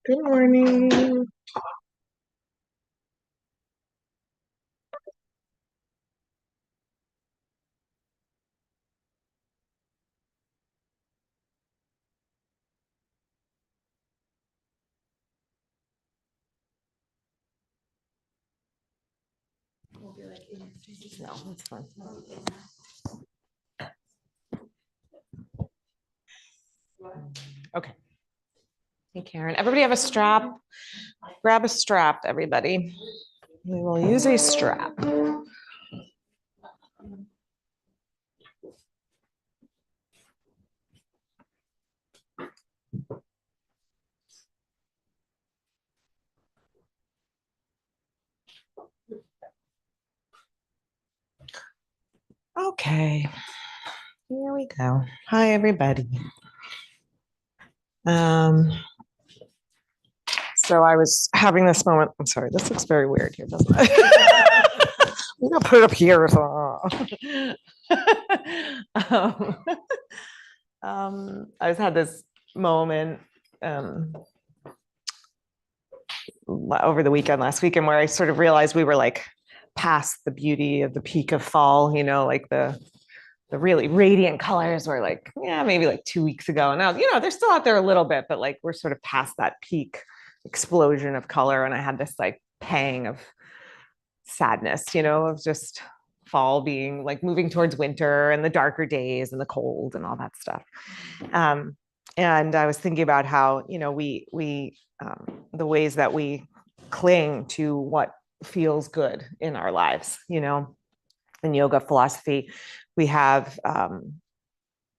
Good morning. No, that's fine. Okay. Hey, Karen. Everybody have a strap? Grab a strap, everybody. We will use a strap. Okay. Here we go. Hi, everybody. Um, so I was having this moment. I'm sorry, this looks very weird here, doesn't it? I'm gonna put it up here. So. um, I just had this moment over the weekend, last weekend, where I sort of realized we were like past the beauty of the peak of fall, like the really radiant colors were like, yeah, maybe like 2 weeks ago. And now, they're still out there a little bit, but like we're sort of past that peak explosion of color. And I had this like pang of sadness, of just fall being like moving towards winter and the darker days and the cold and all that stuff. Um, and I was thinking about how, the ways that we cling to what feels good in our lives, in yoga philosophy, we have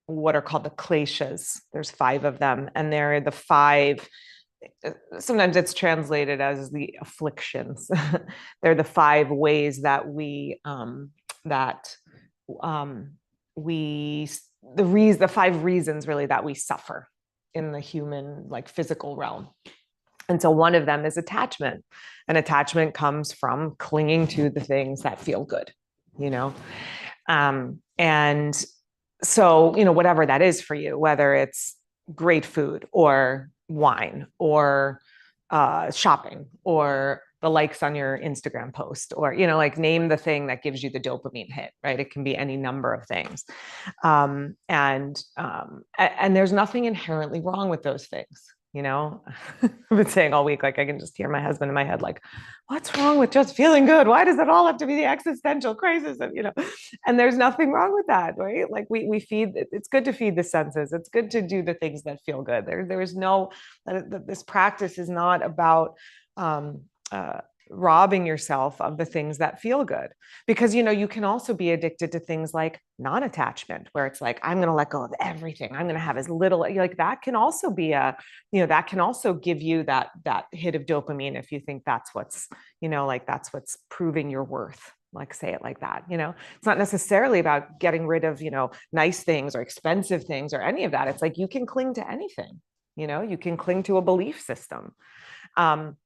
what are called the kleshas. There's 5 of them, and they're the 5. Sometimes it's translated as the afflictions. They're the 5 ways that that we the 5 reasons really that we suffer in the human like physical realm. And so one of them is attachment. And attachment comes from clinging to the things that feel good, you know. And so, whatever that is for you, whether it's great food or wine or shopping or the likes on your Instagram post, or, like name the thing that gives you the dopamine hit, right? It can be any number of things. And there's nothing inherently wrong with those things. I've been saying all week, like I can just hear my husband in my head, like, what's wrong with just feeling good? Why does it all have to be the existential crisis of, and there's nothing wrong with that, right? Like we feed, it's good to feed the senses. It's good to do the things that feel good. There is no, this practice is not about, um, uh, robbing yourself of the things that feel good, because you can also be addicted to things like non-attachment, where it's like, I'm going to let go of everything, I'm going to have as little, like that can also be that can also give you that hit of dopamine, if you think that's what's like that's what's proving your worth, like say it like that. It's not necessarily about getting rid of nice things or expensive things or any of that. It's like you can cling to anything. You can cling to a belief system, um,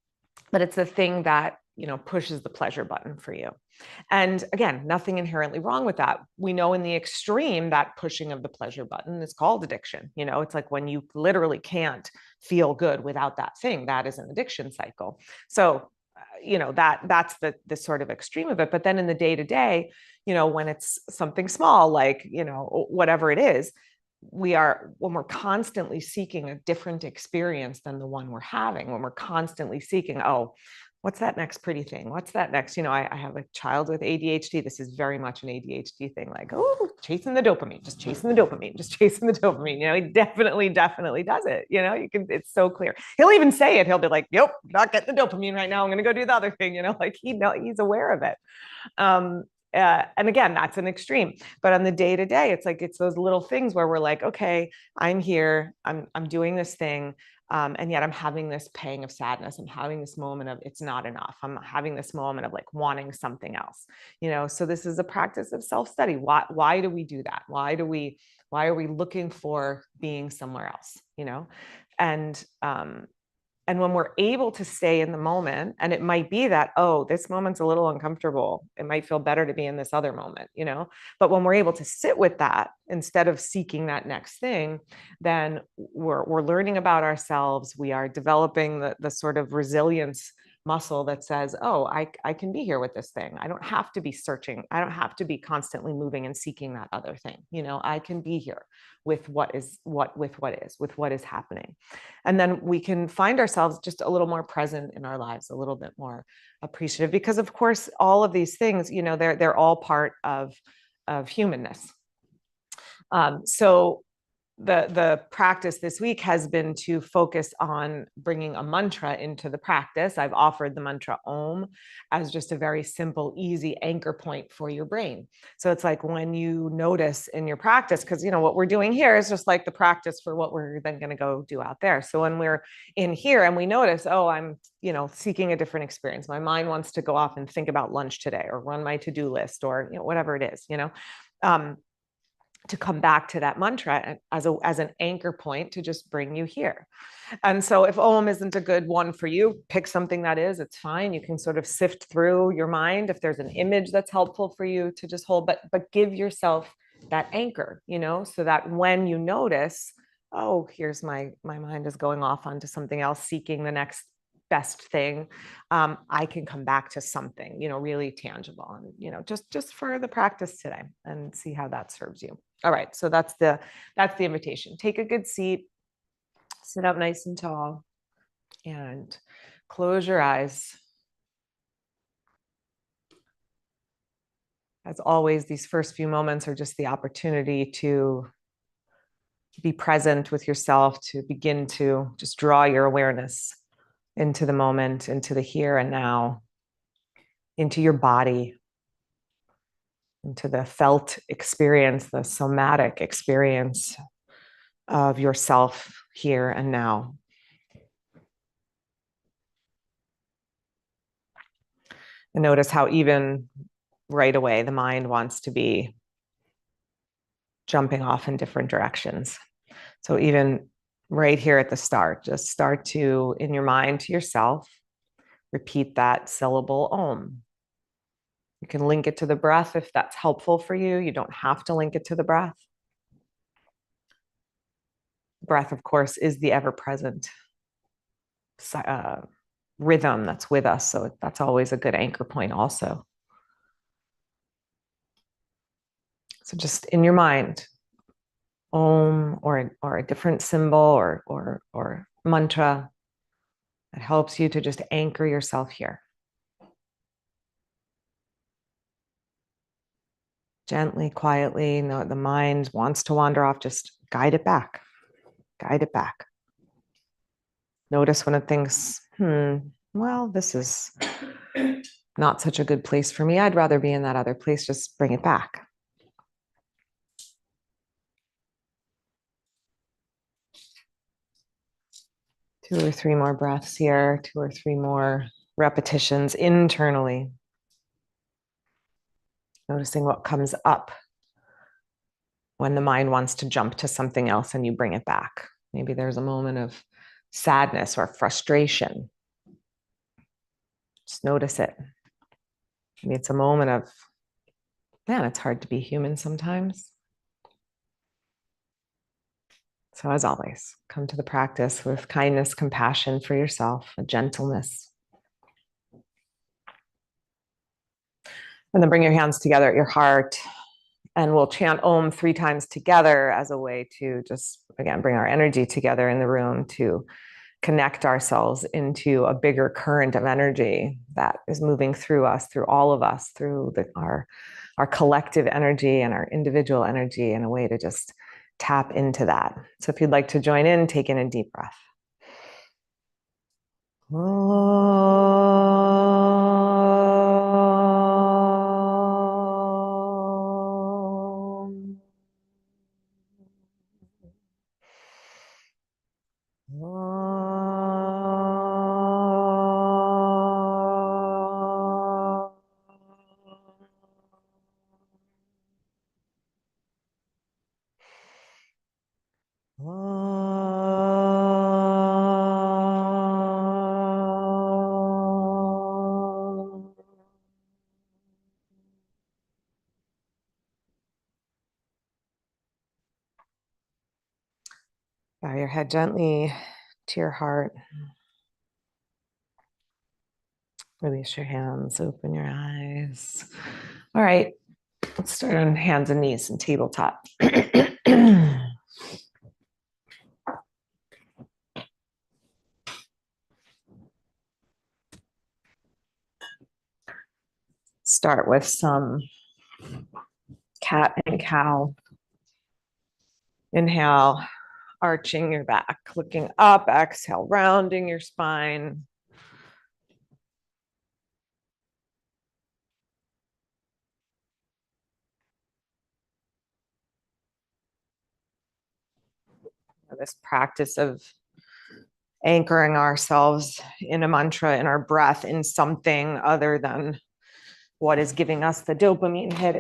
but it's the thing that pushes the pleasure button for you. And again, nothing inherently wrong with that. We know in the extreme that pushing of the pleasure button is called addiction. It's like when you literally can't feel good without that thing, that is an addiction cycle. So that's the sort of extreme of it. But then in the day to day, when it's something small, like whatever it is, when we're constantly seeking a different experience than the one we're having, when we're constantly seeking, oh, what's that next pretty thing? What's that next? I have a child with ADHD. This is very much an ADHD thing. Like, oh, chasing the dopamine, just chasing the dopamine, just chasing the dopamine. He definitely does it. It's so clear. He'll even say it. He'll be like, "Nope, not getting the dopamine right now. I'm going to go do the other thing." Like he's aware of it. Um, and again, that's an extreme. But on the day to day, it's like it's those little things where we're like, okay, I'm here, I'm doing this thing, and yet I'm having this pang of sadness. I'm having this moment of it's not enough. I'm having this moment of like wanting something else. So this is a practice of self-study. Why do we do that? Why are we looking for being somewhere else? And And when we're able to stay in the moment, and it might be that, oh, this moment's a little uncomfortable. It might feel better to be in this other moment, But when we're able to sit with that instead of seeking that next thing, then we're learning about ourselves. We are developing the sort of resilience muscle that says, oh, I can be here with this thing. I don't have to be searching. I don't have to be constantly moving and seeking that other thing. I can be here with what is happening. And then we can find ourselves just a little more present in our lives, a little bit more appreciative, because of course, all of these things, they're all part of humanness. So the practice this week has been to focus on bringing a mantra into the practice. I've offered the mantra Om as just a very simple, easy anchor point for your brain. So it's like when you notice in your practice, because what we're doing here is just like the practice for what we're then going to go do out there. So when we're in here and we notice, oh, I'm seeking a different experience. My mind wants to go off and think about lunch today, or run my to-do list, or whatever it is, to come back to that mantra as an anchor point to just bring you here. And so if Om isn't a good one for you, pick something that is, it's fine. You can sort of sift through your mind if there's an image that's helpful for you to just hold, but give yourself that anchor, so that when you notice, oh, here's my mind is going off onto something else, seeking the next best thing, I can come back to something, really tangible, and, just for the practice today, and see how that serves you. All right. So that's the invitation. Take a good seat, sit up nice and tall, and close your eyes. As always, these first few moments are just the opportunity to be present with yourself, to begin to just draw your awareness into the moment, into the here and now, into your body, into the felt experience, the somatic experience of yourself here and now. And notice how even right away the mind wants to be jumping off in different directions. So even right here at the start, just start to, in your mind to yourself, repeat that syllable Om. You can link it to the breath if that's helpful for you. You don't have to link it to the breath. Breath, of course, is the ever-present rhythm that's with us. So that's always a good anchor point also. So just in your mind, Om or a different symbol or mantra that helps you to just anchor yourself here. Gently, quietly, no, the mind wants to wander off, just guide it back. Guide it back. Notice when it thinks, well, this is not such a good place for me. I'd rather be in that other place. Just bring it back. Two or three more breaths here, two or three more repetitions internally. Noticing what comes up when the mind wants to jump to something else and you bring it back. Maybe there's a moment of sadness or frustration. Just notice it. Maybe it's a moment of, man, it's hard to be human sometimes. So as always, come to the practice with kindness, compassion for yourself, a gentleness. And then bring your hands together at your heart, and we'll chant Om 3 times together as a way to just, again, bring our energy together in the room to connect ourselves into a bigger current of energy that is moving through us, through all of us, through our collective energy and our individual energy, in a way to just tap into that. So if you'd like to join in, take in a deep breath. Bow your head gently to your heart. Release your hands, open your eyes. All right, let's start on hands and knees and tabletop. Start with some cat and cow. Inhale, arching your back, looking up. Exhale, rounding your spine. This practice of anchoring ourselves in a mantra, in our breath, in something other than what is giving us the dopamine hit.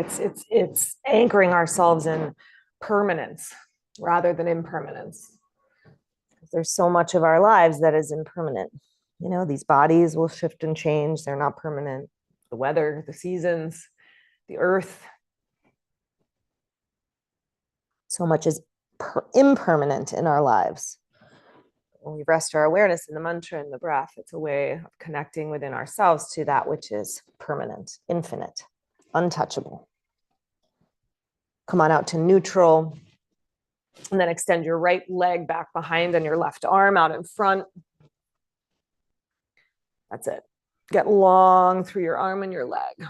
It's anchoring ourselves in permanence rather than impermanence. There's so much of our lives that is impermanent. You know, these bodies will shift and change. They're not permanent. The weather, the seasons, the earth. So much is impermanent in our lives. When we rest our awareness in the mantra and the breath, it's a way of connecting within ourselves to that which is permanent, infinite, untouchable. Come on out to neutral, and then extend your right leg back behind and your left arm out in front. That's it. Get long through your arm and your leg.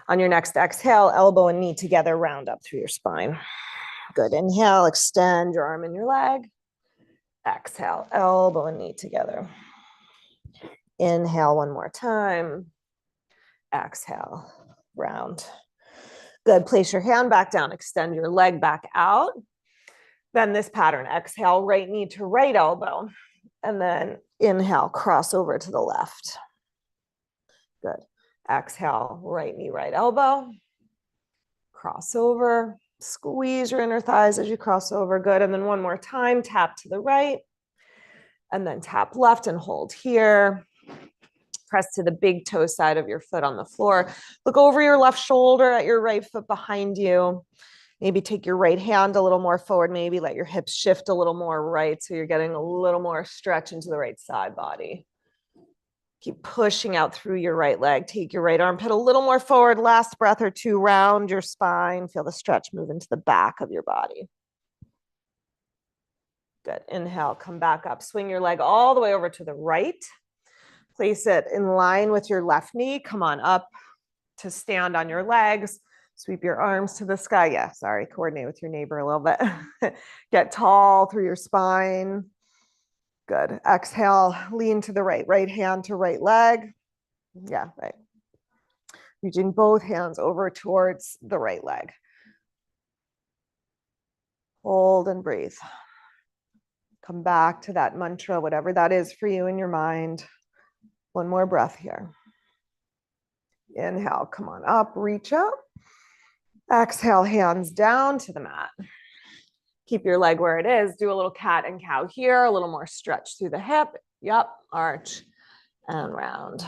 On your next exhale, elbow and knee together, round up through your spine. Good. Inhale, extend your arm and your leg. Exhale, elbow and knee together. Inhale one more time. Exhale, round. Good. Place your hand back down. Extend your leg back out. Then this pattern, exhale, right knee to right elbow. And then inhale, cross over to the left. Good. Exhale, right knee, right elbow. Cross over. Squeeze your inner thighs as you cross over. Good. And then one more time, tap to the right. And then tap left and hold here. Press to the big toe side of your foot on the floor. Look over your left shoulder at your right foot behind you. Maybe take your right hand a little more forward. Maybe let your hips shift a little more right so you're getting a little more stretch into the right side body. Keep pushing out through your right leg. Take your right armpit a little more forward. Last breath or two, round your spine. Feel the stretch move into the back of your body. Good. Inhale, come back up. Swing your leg all the way over to the right. Place it in line with your left knee. Come on up to stand on your legs. Sweep your arms to the sky. Yeah, sorry, coordinate with your neighbor a little bit. Get tall through your spine. Good. Exhale, lean to the right. Right hand to right leg. Yeah, right. Reaching both hands over towards the right leg. Hold and breathe. Come back to that mantra, whatever that is for you in your mind. One more breath here. Inhale, come on up, reach up. Exhale, hands down to the mat. Keep your leg where it is. Do a little cat and cow here, a little more stretch through the hip. Yep, arch and round.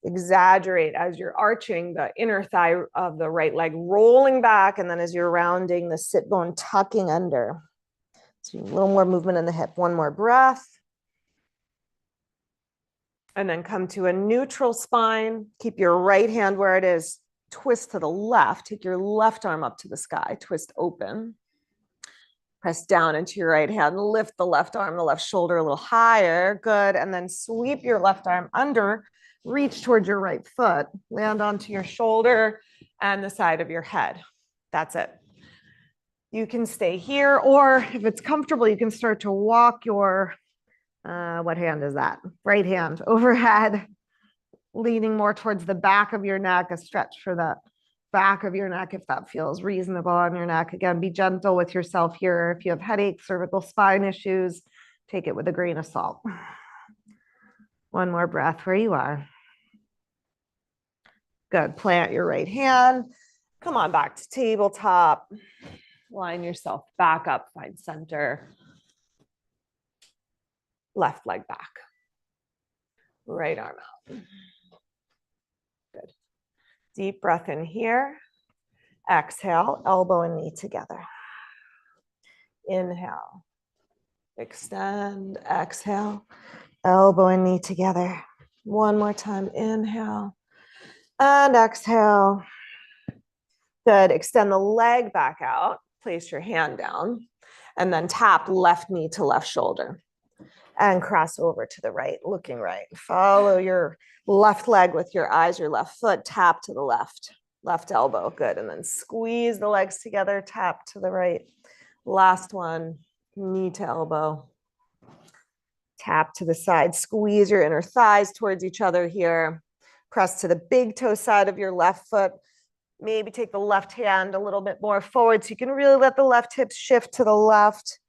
Exaggerate as you're arching the inner thigh of the right leg, rolling back, and then as you're rounding the sit bone, tucking under. So a little more movement in the hip. One more breath. And then come to a neutral spine. Keep your right hand where it is. Twist to the left. Take your left arm up to the sky. Twist open. Press down into your right hand. Lift the left arm, the left shoulder a little higher. Good. And then sweep your left arm under. Reach towards your right foot. Land onto your shoulder and the side of your head. That's it. You can stay here, or if it's comfortable, you can start to walk your, what hand is that? Right hand overhead, leaning more towards the back of your neck, a stretch for the back of your neck if that feels reasonable on your neck. Again, be gentle with yourself here. If you have headaches, cervical spine issues, take it with a grain of salt. One more breath where you are. Good. Plant your right hand. Come on back to tabletop. Line yourself back up, find center. Left leg back. Right arm out. Good. Deep breath in here. Exhale, elbow and knee together. Inhale, extend, exhale, elbow and knee together. One more time, inhale and exhale. Good, extend the leg back out, place your hand down, and then tap left knee to left shoulder and cross over to the right, looking right. Follow your left leg with your eyes, your left foot, tap to the left, left elbow, good. And then squeeze the legs together, tap to the right. Last one, knee to elbow, tap to the side, squeeze your inner thighs towards each other here. Press to the big toe side of your left foot. Maybe take the left hand a little bit more forward so you can really let the left hip shift to the left.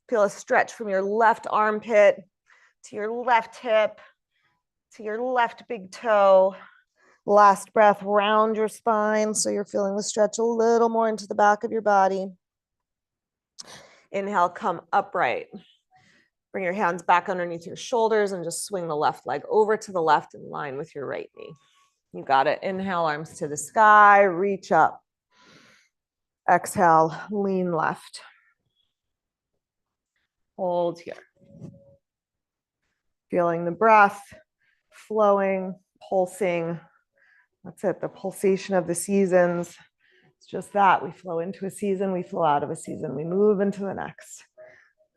Feel a stretch from your left armpit to your left hip to your left big toe. Last breath, round your spine so you're feeling the stretch a little more into the back of your body. Inhale, come upright. Bring your hands back underneath your shoulders and just swing the left leg over to the left in line with your right knee. You got it. Inhale, arms to the sky, reach up. Exhale, lean left. Hold here. Feeling the breath flowing, pulsing. That's it, the pulsation of the seasons. It's just that. We flow into a season, we flow out of a season, we move into the next.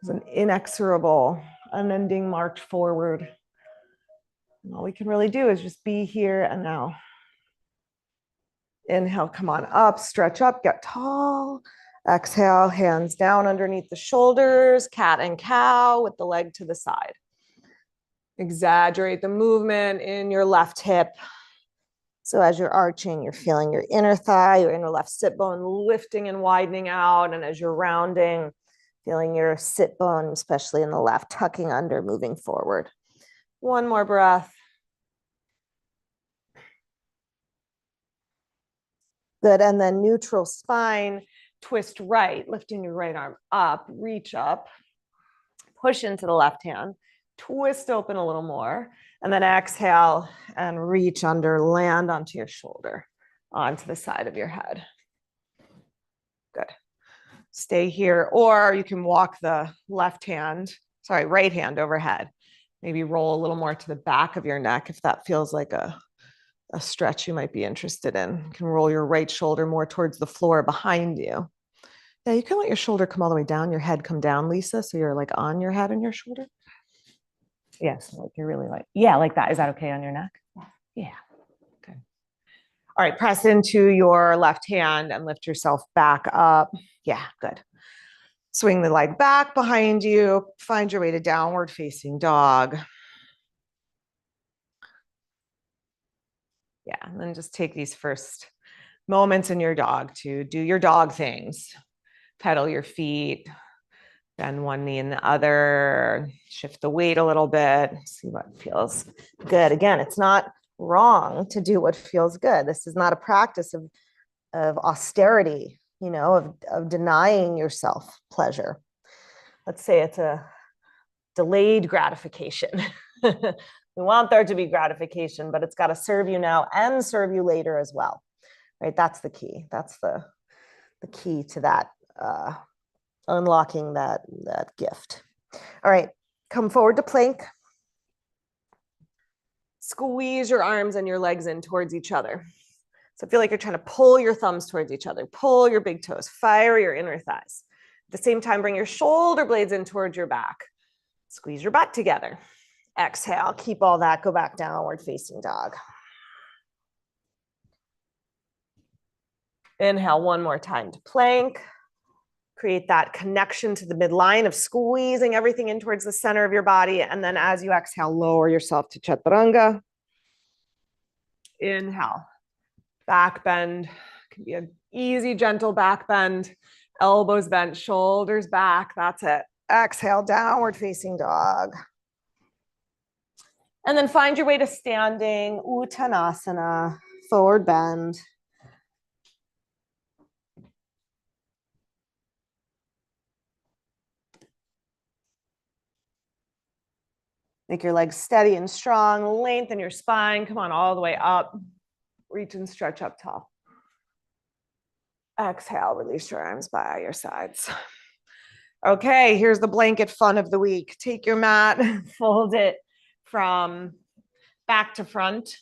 It's an inexorable, unending march forward. And all we can really do is just be here and now. Inhale, come on up, stretch up, get tall. Exhale, hands down underneath the shoulders, cat and cow with the leg to the side. Exaggerate the movement in your left hip. So as you're arching, you're feeling your inner thigh, your inner left sit bone lifting and widening out. And as you're rounding, feeling your sit bone, especially in the left, tucking under, moving forward. One more breath. Good, and then neutral spine, twist right, lifting your right arm up, reach up, push into the left hand, twist open a little more, and then exhale and reach under, land onto your shoulder, onto the side of your head. Good. Stay here, or you can walk the right hand overhead. Maybe roll a little more to the back of your neck if that feels like a stretch you might be interested in. You can roll your right shoulder more towards the floor behind you. Yeah, you can let your shoulder come all the way down, your head come down, Lisa, so you're like on your head and your shoulder. Yes, like you're really like, yeah, like that. Is that okay on your neck? Yeah. Okay. All right, press into your left hand and lift yourself back up. Yeah, good. Swing the leg back behind you. Find your way to downward facing dog. Yeah, and then just take these first moments in your dog to do your dog things. Pedal your feet, bend one knee and the other, shift the weight a little bit, see what feels good. Again, it's not wrong to do what feels good. This is not a practice of austerity, of denying yourself pleasure. Let's say it's a delayed gratification. We want there to be gratification, but it's got to serve you now and serve you later as well, right? That's the key. That's the key to that, unlocking that gift. All right, come forward to plank. Squeeze your arms and your legs in towards each other. So feel like you're trying to pull your thumbs towards each other, pull your big toes, fire your inner thighs. At the same time, bring your shoulder blades in towards your back. Squeeze your butt together. Exhale, keep all that, go back downward facing dog. Inhale one more time to plank. Create that connection to the midline of squeezing everything in towards the center of your body. And then as you exhale, lower yourself to chaturanga. Inhale, back bend. Can be an easy, gentle back bend. Elbows bent, shoulders back. That's it. Exhale, downward facing dog. And then find your way to standing Uttanasana, forward bend. Make your legs steady and strong. Lengthen your spine. Come on all the way up. Reach and stretch up tall. Exhale, release your arms by your sides. Okay, here's the blanket fun of the week. Take your mat, fold it from back to front.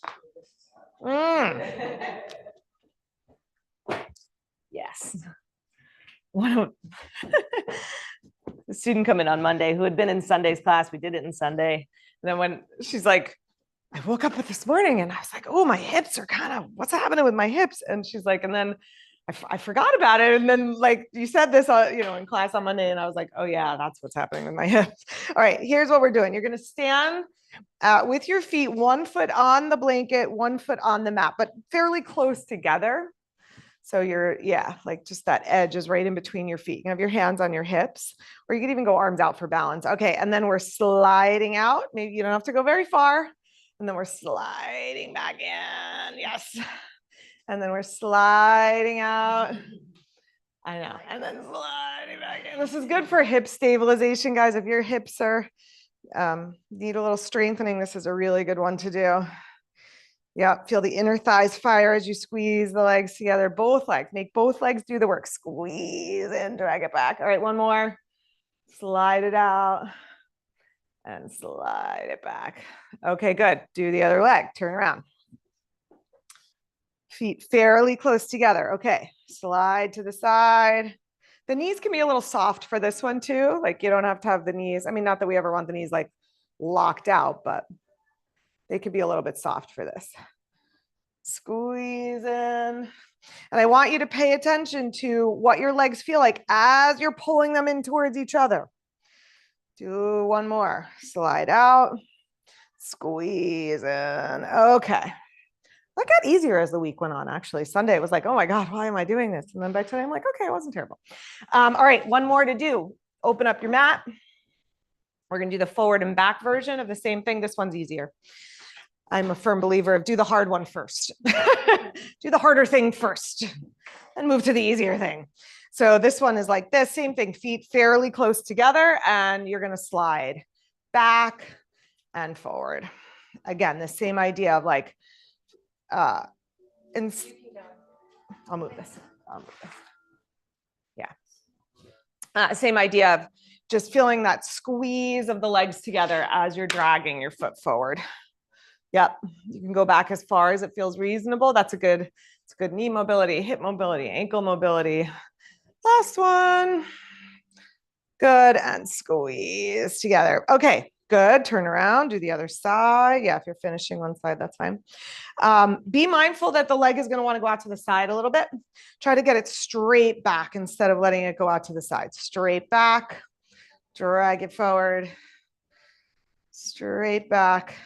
Yes. One of the student come in on Monday who had been in Sunday's class. We did it in Sunday. And then when she's like, I woke up with this morning and I was like, oh, my hips are kind of, what's happening with my hips? And she's like, and then I forgot about it. And then like you said this, in class on Monday. And I was like, oh yeah, that's what's happening with my hips. All right, here's what we're doing. You're going to stand with your feet, 1 foot on the blanket, 1 foot on the mat, but fairly close together. So like just that edge is right in between your feet. You can have your hands on your hips, or you can even go arms out for balance. Okay, and then we're sliding out. Maybe you don't have to go very far. And then we're sliding back in. Yes. And then we're sliding out. I know. And then sliding back in. This is good for hip stabilization, guys. If your hips are need a little strengthening, this is a really good one to do. Yeah, feel the inner thighs fire as you squeeze the legs together. Both legs, make both legs do the work. Squeeze and drag it back. All right, one more. Slide it out and slide it back. Okay, good. Do the other leg. Turn around. Feet fairly close together. Okay, slide to the side. The knees can be a little soft for this one too. Like you don't have to have the knees. I mean, not that we ever want the knees like locked out, but they could be a little bit soft for this. Squeeze in. And I want you to pay attention to what your legs feel like as you're pulling them in towards each other. Do one more. Slide out. Squeeze in. Okay. That got easier as the week went on, actually. Sunday, it was like, oh my God, why am I doing this? And then by today, I'm like, okay, it wasn't terrible. All right, one more to do. Open up your mat. We're going to do the forward and back version of the same thing. This one's easier. I'm a firm believer of do the hard one first. Do the harder thing first and move to the easier thing. So this one is like this, same thing, feet fairly close together, and you're going to slide back and forward. Again, the same idea of like, I'll move this. Yeah. Same idea of just feeling that squeeze of the legs together as you're dragging your foot forward. Yep. You can go back as far as it feels reasonable. It's good knee mobility, hip mobility, ankle mobility. Last one. Good. And squeeze together. Okay. Good. Turn around. Do the other side. Yeah. If you're finishing one side, that's fine. Be mindful that the leg is going to want to go out to the side a little bit. Try to get it straight back instead of letting it go out to the side. Straight back. Drag it forward. Straight back.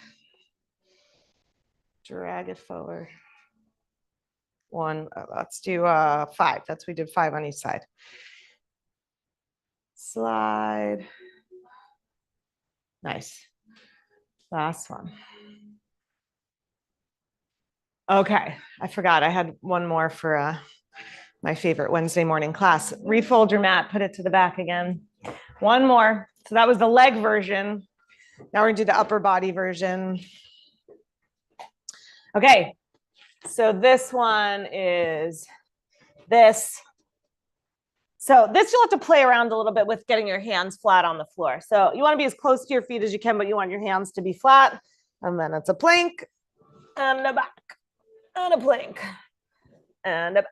Drag it forward. Let's do 5. We did 5 on each side. Slide. Nice. Last one. Okay, I forgot. I had one more for my favorite Wednesday morning class. Refold your mat, put it to the back again. One more. So that was the leg version. Now we're going to do the upper body version. Okay, so this one is this. So this you'll have to play around a little bit with getting your hands flat on the floor. So you want to be as close to your feet as you can, but you want your hands to be flat. And then it's a plank and a back and a plank and a back.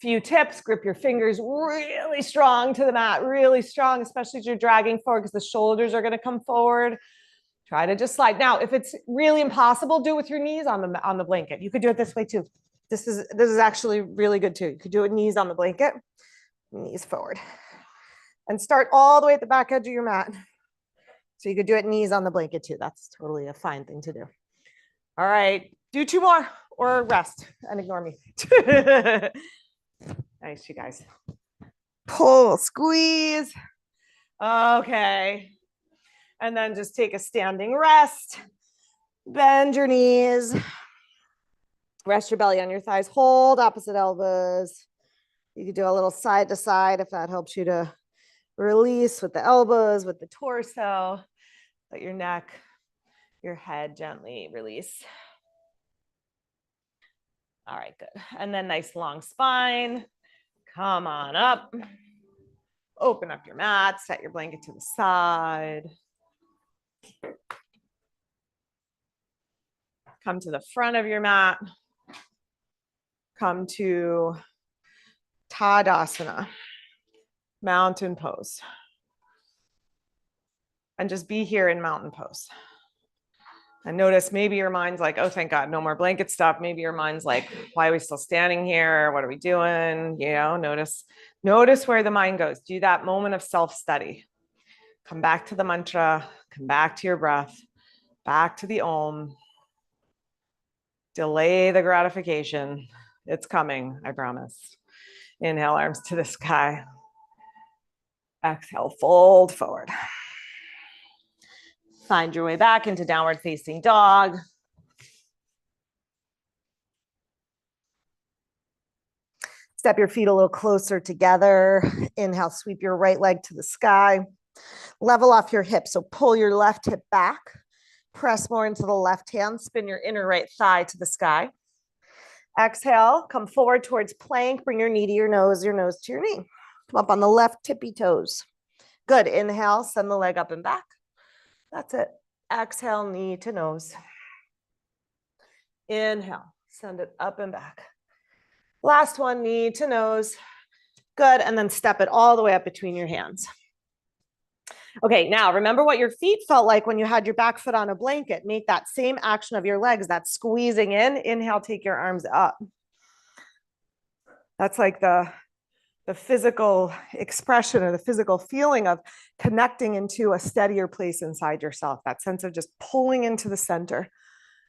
Few tips: grip your fingers really strong to the mat, really strong, especially as you're dragging forward because the shoulders are going to come forward. Try to just slide. Now, if it's really impossible, do it with your knees on the blanket. You could do it this way too. This is actually really good too. You could do it knees on the blanket, knees forward, and start all the way at the back edge of your mat. So you could do it knees on the blanket too. That's totally a fine thing to do. All right, do 2 more or rest and ignore me. Nice, you guys. Pull, squeeze. Okay. And then just take a standing rest. Bend your knees. Rest your belly on your thighs. Hold opposite elbows. You could do a little side to side if that helps you to release with the elbows, with the torso. Let your neck, your head gently release. All right, good. And then nice long spine. Come on up. Open up your mat, set your blanket to the side. Come to the front of your mat. Come to Tadasana, mountain pose. And just be here in mountain pose. And notice maybe your mind's like, oh, thank God, no more blanket stuff. Maybe your mind's like, why are we still standing here? What are we doing? You know, notice where the mind goes. Do that moment of self-study. Come back to the mantra, come back to your breath, back to the Om. Delay the gratification. It's coming, I promise. Inhale, arms to the sky. Exhale, fold forward. Find your way back into downward facing dog. Step your feet a little closer together. Inhale, sweep your right leg to the sky. Level off your hips. So pull your left hip back. Press more into the left hand. Spin your inner right thigh to the sky. Exhale, come forward towards plank. Bring your knee to your nose to your knee. Come up on the left tippy toes. Good. Inhale, send the leg up and back. That's it. Exhale, knee to nose. Inhale, send it up and back. Last one, knee to nose. Good. And then step it all the way up between your hands. Okay, now remember what your feet felt like when you had your back foot on a blanket. Make that same action of your legs, that squeezing in. Inhale, take your arms up. That's like the physical expression or the physical feeling of connecting into a steadier place inside yourself, that sense of just pulling into the center.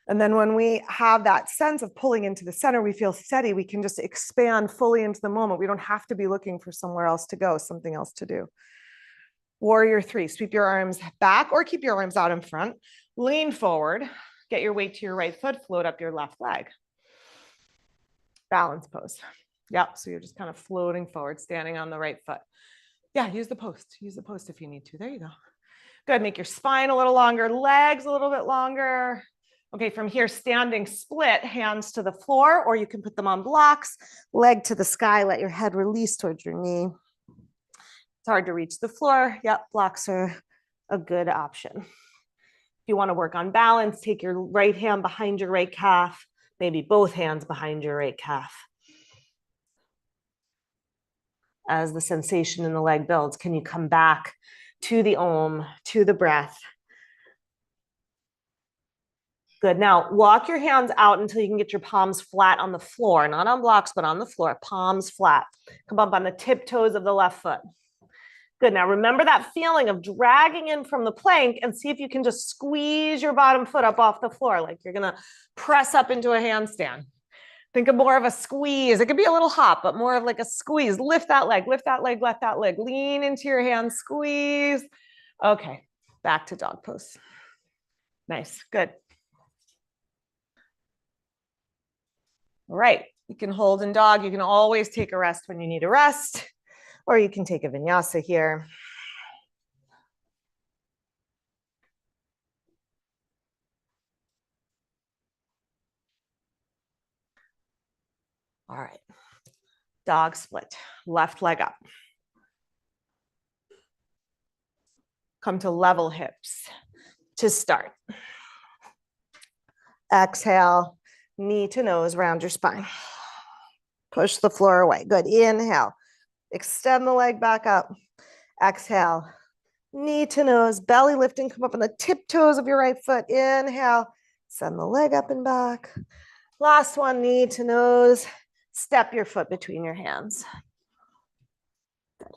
And then when we have that sense of pulling into the center, we feel steady. We can just expand fully into the moment. We don't have to be looking for somewhere else to go, something else to do. Warrior 3, sweep your arms back or keep your arms out in front. Lean forward, get your weight to your right foot, float up your left leg. Balance pose. Yep, so you're just kind of floating forward, standing on the right foot. Yeah, use the post. Use the post if you need to. There you go. Good, make your spine a little longer, legs a little bit longer. Okay, from here, standing split, hands to the floor, or you can put them on blocks, leg to the sky, let your head release towards your knee. It's hard to reach the floor. Yep, blocks are a good option. If you want to work on balance, take your right hand behind your right calf, maybe both hands behind your right calf. As the sensation in the leg builds, can you come back to the Om, to the breath? Good. Now walk your hands out until you can get your palms flat on the floor, not on blocks, but on the floor, palms flat. Come up on the tiptoes of the left foot. Good. Now remember that feeling of dragging in from the plank and see if you can just squeeze your bottom foot up off the floor, like you're going to press up into a handstand. Think of more of a squeeze. It could be a little hop, but more of like a squeeze. Lift that leg, lift that leg, lift that leg. Lean into your hands, squeeze. Okay, back to dog pose. Nice, good. All right, you can hold in dog. You can always take a rest when you need a rest, or you can take a vinyasa here. All right, dog split, left leg up. Come to level hips to start. Exhale, knee to nose, round your spine. Push the floor away. Good. Inhale, extend the leg back up. Exhale, knee to nose, belly lifting, come up on the tiptoes of your right foot. Inhale, send the leg up and back. Last one, knee to nose, step your foot between your hands. Good.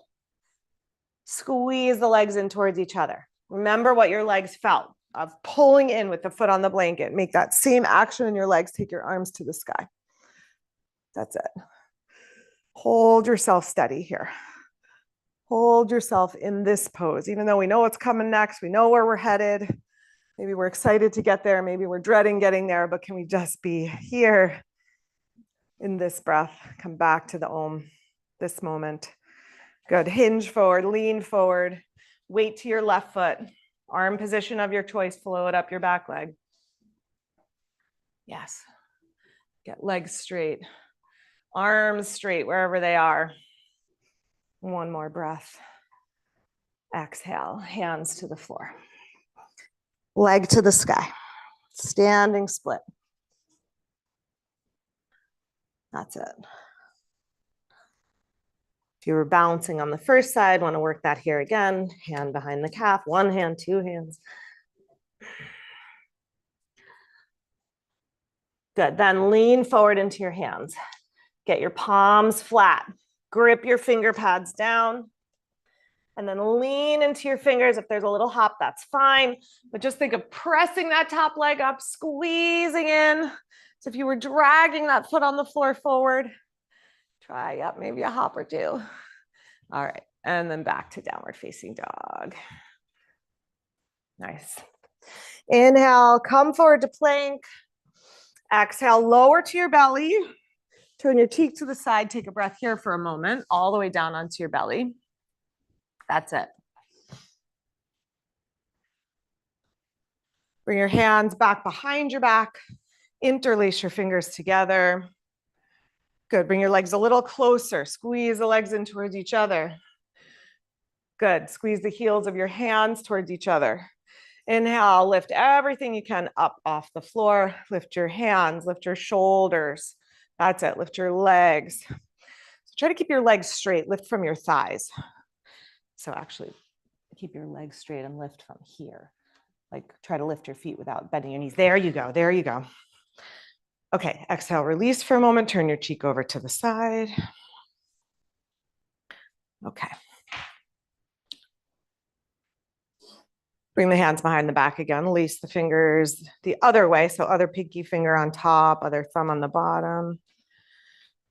Squeeze the legs in towards each other. Remember what your legs felt of pulling in with the foot on the blanket. Make that same action in your legs. Take your arms to the sky. That's it. Hold yourself steady here. Hold yourself in this pose, even though we know what's coming next. We know where we're headed. Maybe we're excited to get there. Maybe we're dreading getting there, but can we just be here in this breath? Come back to the Om, this moment. Good. Hinge forward, lean forward, weight to your left foot, arm position of your choice, float up your back leg. Yes. Get legs straight, arms straight wherever they are. One more breath. Exhale, hands to the floor. Leg to the sky. Standing split. That's it. If you were balancing on the first side, want to work that here again. Hand behind the calf, one hand, two hands. Good, then lean forward into your hands. Get your palms flat. Grip your finger pads down. And then lean into your fingers. If there's a little hop, that's fine. But just think of pressing that top leg up, squeezing in. So if you were dragging that foot on the floor forward, try up maybe a hop or two. All right, and then back to downward facing dog. Nice. Inhale, come forward to plank. Exhale, lower to your belly. Turn your cheek to the side. Take a breath here for a moment, all the way down onto your belly. That's it. Bring your hands back behind your back. Interlace your fingers together. Good. Bring your legs a little closer. Squeeze the legs in towards each other. Good. Squeeze the heels of your hands towards each other. Inhale, lift everything you can up off the floor. Lift your hands, lift your shoulders. That's it. Lift your legs. So try to keep your legs straight. Lift from your thighs. So actually, keep your legs straight and lift from here. Like try to lift your feet without bending your knees. There you go. There you go. Okay, exhale, release for a moment. Turn your cheek over to the side. Okay. Bring the hands behind the back again. Lace the fingers the other way. So other pinky finger on top, other thumb on the bottom.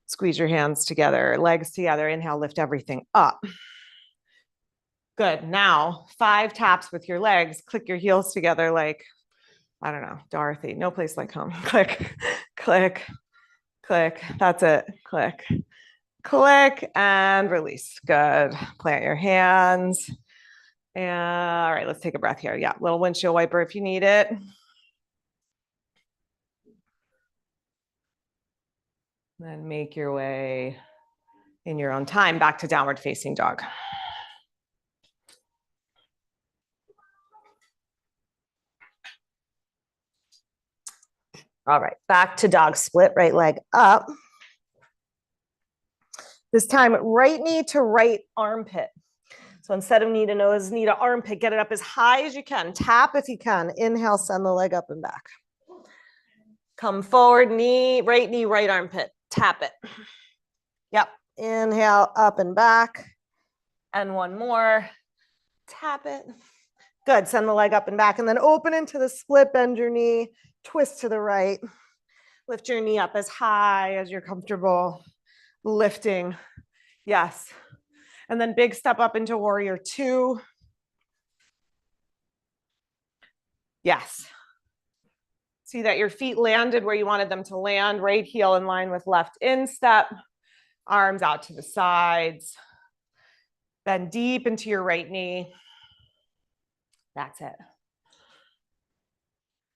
Squeeze your hands together, legs together. Inhale, lift everything up. Good. Now, 5 taps with your legs. Click your heels together like, I don't know, Dorothy. No place like home. Click, click, click. That's it. Click, click, and release. Good. Plant your hands. And all right, let's take a breath here. Yeah, little windshield wiper if you need it. Then make your way in your own time back to downward facing dog. All right, back to dog split, right leg up. This time, right knee to right armpit. So instead of knee to nose, knee to armpit, get it up as high as you can. Tap if you can. Inhale, send the leg up and back. Come forward, knee, right armpit. Tap it. Yep. Inhale, up and back. And one more. Tap it. Good. Send the leg up and back. And then open into the split, bend your knee, twist to the right. Lift your knee up as high as you're comfortable. Lifting. Yes. And then big step up into warrior 2. Yes. See that your feet landed where you wanted them to land. Right heel in line with left instep. Arms out to the sides. Bend deep into your right knee. That's it.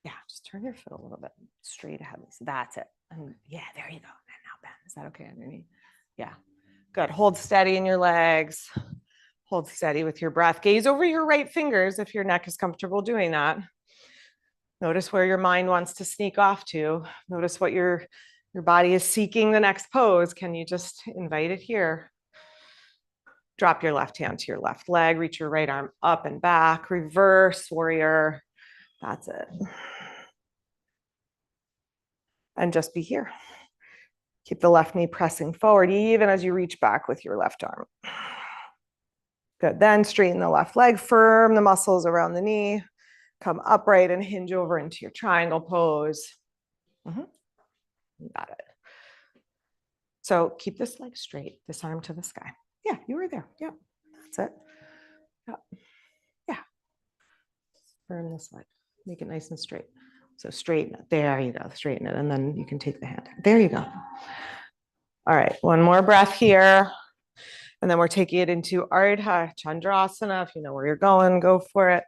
Yeah, just turn your foot a little bit straight ahead. That's it. And yeah, there you go. And now bend. Is that okay underneath? Yeah. Good. Hold steady in your legs. Hold steady with your breath. Gaze over your right fingers if your neck is comfortable doing that. Notice where your mind wants to sneak off to. Notice what your body is seeking the next pose. Can you just invite it here? Drop your left hand to your left leg. Reach your right arm up and back. Reverse warrior. That's it. And just be here. Keep the left knee pressing forward even as you reach back with your left arm. Good. Then straighten the left leg, firm the muscles around the knee. Come upright and hinge over into your triangle pose. Got it. So keep this leg straight, this arm to the sky. Yeah, you were there. Yep, that's it. Yep. Yeah. Firm this leg. Make it nice and straight. So straighten it. There you go. Straighten it. And then you can take the hand. There you go. All right. One more breath here. And then we're taking it into Ardha Chandrasana. If you know where you're going, go for it.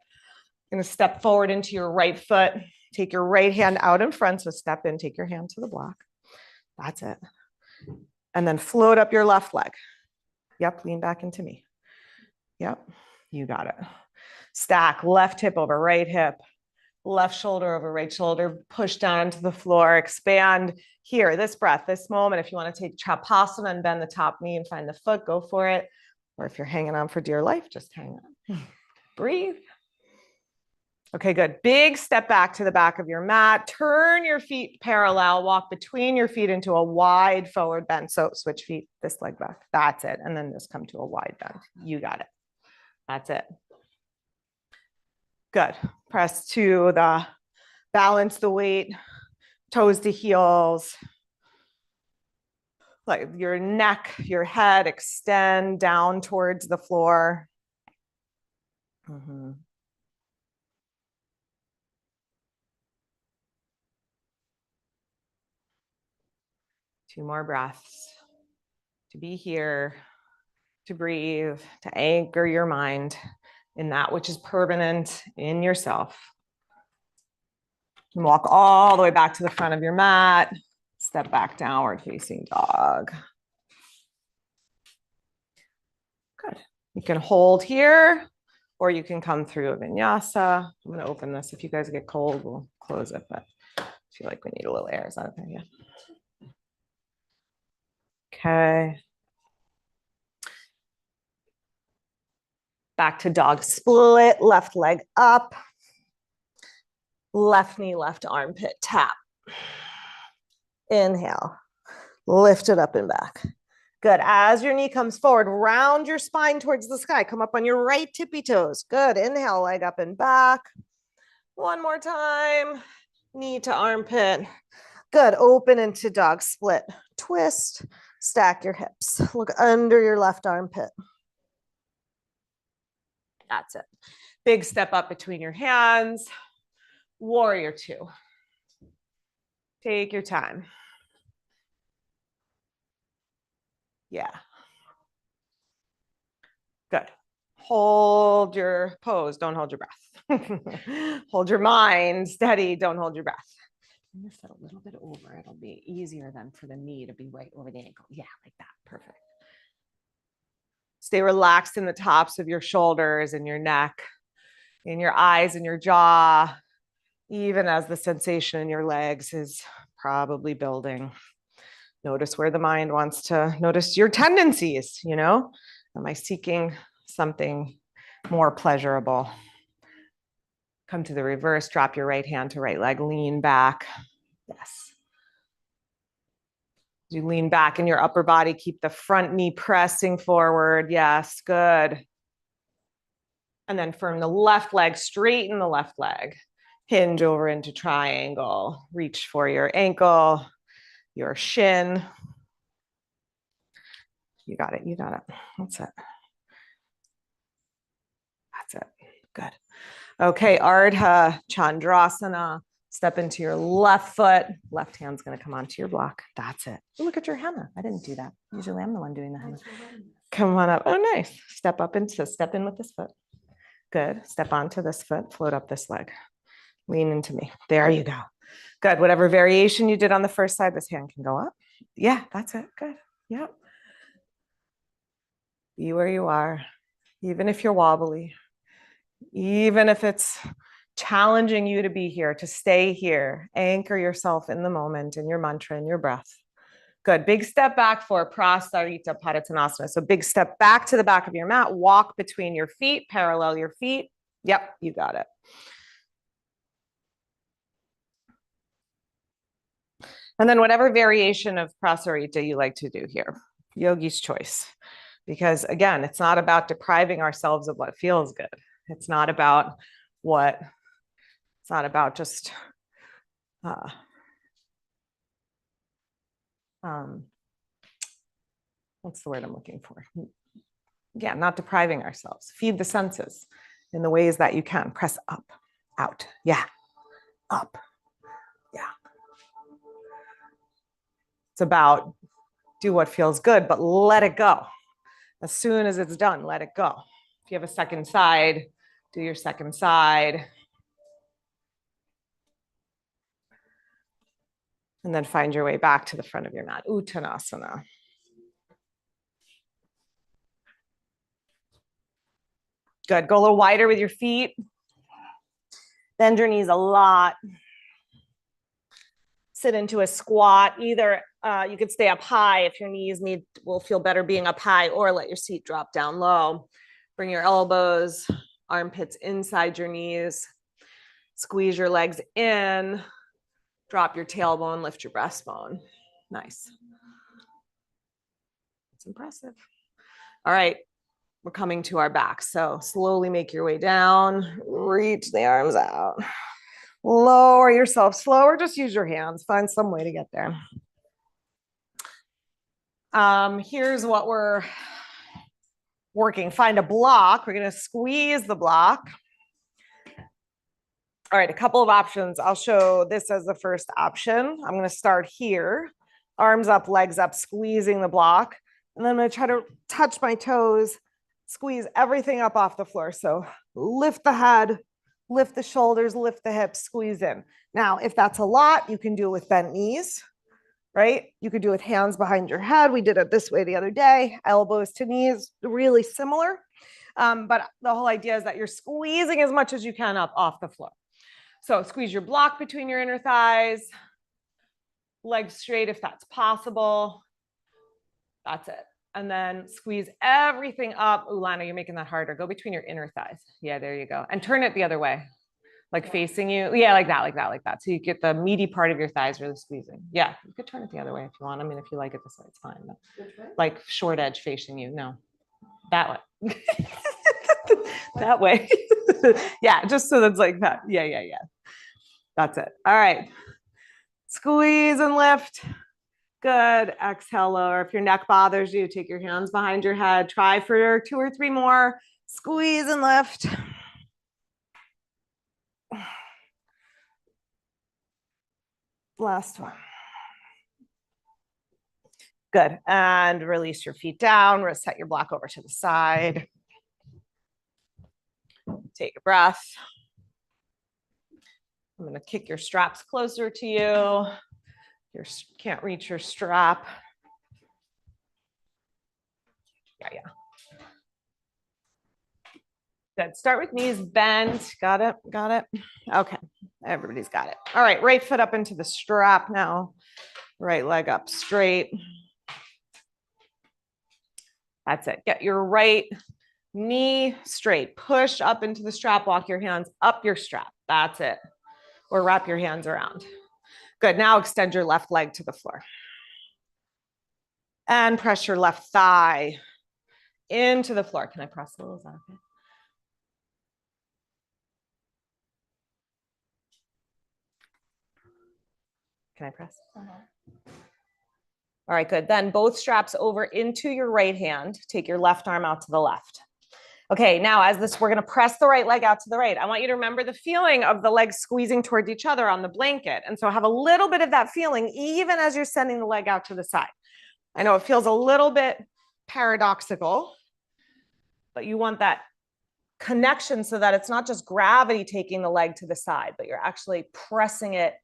You're going to step forward into your right foot. Take your right hand out in front. So step in, take your hand to the block. That's it. And then float up your left leg. Yep, lean back into me. Yep, you got it. Stack left hip over right hip, left shoulder over right shoulder, push down to the floor, expand here, this breath, this moment. If you want to take Trapasana and bend the top knee and find the foot, go for it. Or if you're hanging on for dear life, just hang on. Breathe. Okay, good. Big step back to the back of your mat. Turn your feet parallel. Walk between your feet into a wide forward bend. So switch feet, this leg back. That's it. And then just come to a wide bend. You got it. That's it. Good. Press to the balance the weight, toes to heels. Like your neck, your head extend down towards the floor. Mm-hmm. Two more breaths to be here, to breathe, to anchor your mind in that which is permanent in yourself. And walk all the way back to the front of your mat. Step back, downward facing dog. Good. You can hold here, or you can come through a vinyasa. I'm going to open this. If you guys get cold, we'll close it, but I feel like we need a little air. Is that okay? Yeah. Okay. Back to dog split, left leg up, left knee, left armpit tap. Inhale, lift it up and back. Good. As your knee comes forward, round your spine towards the sky. Come up on your right tippy toes. Good. Inhale, leg up and back. One more time. Knee to armpit. Good. Open into dog split. Twist. Stack your hips. Look under your left armpit. That's it. Big step up between your hands. Warrior two. Take your time. Yeah. Good. Hold your pose. Don't hold your breath. Hold your mind steady. Don't hold your breath. Lift it a little bit over. It'll be easier then for the knee to be right over the ankle. Yeah, like that. Perfect. Stay relaxed in the tops of your shoulders and your neck, in your eyes and your jaw, even as the sensation in your legs is probably building. Notice where the mind wants to notice your tendencies, you know? Am I seeking something more pleasurable? Come to the reverse, drop your right hand to right leg, lean back. Yes. You lean back in your upper body, keep the front knee pressing forward. Yes, good. And then firm the left leg, straighten the left leg. Hinge over into triangle. Reach for your ankle, your shin. You got it, you got it. That's it. That's it. Good. Okay, Ardha Chandrasana. Step into your left foot. Left hand's going to come onto your block. That's it. Oh, look at your henna. I didn't do that. Usually I'm the one doing the henna. Come on up. Oh, nice. Step in with this foot. Good. Step onto this foot. Float up this leg. Lean into me. There you go. Good. Whatever variation you did on the first side, this hand can go up. Yeah, that's it. Good. Yep. Be where you are, even if you're wobbly, even if it's challenging you to be here, to stay here. Anchor yourself in the moment, in your mantra, in your breath. Good. Big step back for Prasarita Padottanasana. So big step back to the back of your mat. Walk between your feet, parallel your feet. Yep, you got it. And then whatever variation of Prasarita you like to do here, yogi's choice. Because again, it's not about depriving ourselves of what feels good. It's not about just what's the word I'm looking for? Yeah, not depriving ourselves. Feed the senses in the ways that you can. Press up, out. Yeah, up. Yeah. It's about do what feels good, but let it go. As soon as it's done, let it go. If you have a second side, do your second side. And then find your way back to the front of your mat. Uttanasana. Good. Go a little wider with your feet. Bend your knees a lot. Sit into a squat. Either you could stay up high if your knees will feel better being up high, or let your seat drop down low. Bring your elbows, armpits inside your knees. Squeeze your legs in. Drop your tailbone, lift your breastbone. Nice. It's impressive. All right, we're coming to our back. So slowly make your way down. Reach the arms out. Lower yourself slower. Just use your hands. Find some way to get there. Here's what we're working. Find a block. We're going to squeeze the block. All right, a couple of options. I'll show this as the first option. I'm going to start here. Arms up, legs up, squeezing the block. And then I'm going to try to touch my toes, squeeze everything up off the floor. So lift the head, lift the shoulders, lift the hips, squeeze in. Now, if that's a lot, you can do it with bent knees, right? You could do it with hands behind your head. We did it this way the other day, elbows to knees, really similar. But the whole idea is that you're squeezing as much as you can up off the floor. So squeeze your block between your inner thighs, legs straight if that's possible. That's it. And then squeeze everything up. Ooh, Lana, you're making that harder. Go between your inner thighs. Yeah, there you go. And turn it the other way, like facing you. Yeah, like that, like that, like that. So you get the meaty part of your thighs really squeezing. Yeah, you could turn it the other way if you want. I mean, if you like it this way, it's fine. But like short edge facing you. No, that way. That way. Yeah, just so that's like that. Yeah, yeah, yeah. That's it. All right. Squeeze and lift. Good. Exhale, lower. If your neck bothers you, take your hands behind your head. Try for 2 or 3 more. Squeeze and lift. Last one. Good. And release your feet down. Set your block over to the side. Take a breath. I'm going to kick your straps closer to you. You can't reach your strap. Yeah, yeah. Good. Start with knees bent. Got it? Got it? Okay. Everybody's got it. All right. Right foot up into the strap now. Right leg up straight. That's it. Get your right knee straight. Push up into the strap. Walk your hands up your strap. That's it. Or wrap your hands around. Good. Now extend your left leg to the floor. And press your left thigh into the floor. Can I press a little? Is that okay? Can I press? All right, good. Then both straps over into your right hand. Take your left arm out to the left. Okay, now as this, we're going to press the right leg out to the right. I want you to remember the feeling of the legs squeezing towards each other on the blanket. And so have a little bit of that feeling even as you're sending the leg out to the side. I know it feels a little bit paradoxical, but you want that connection so that it's not just gravity taking the leg to the side, but you're actually pressing it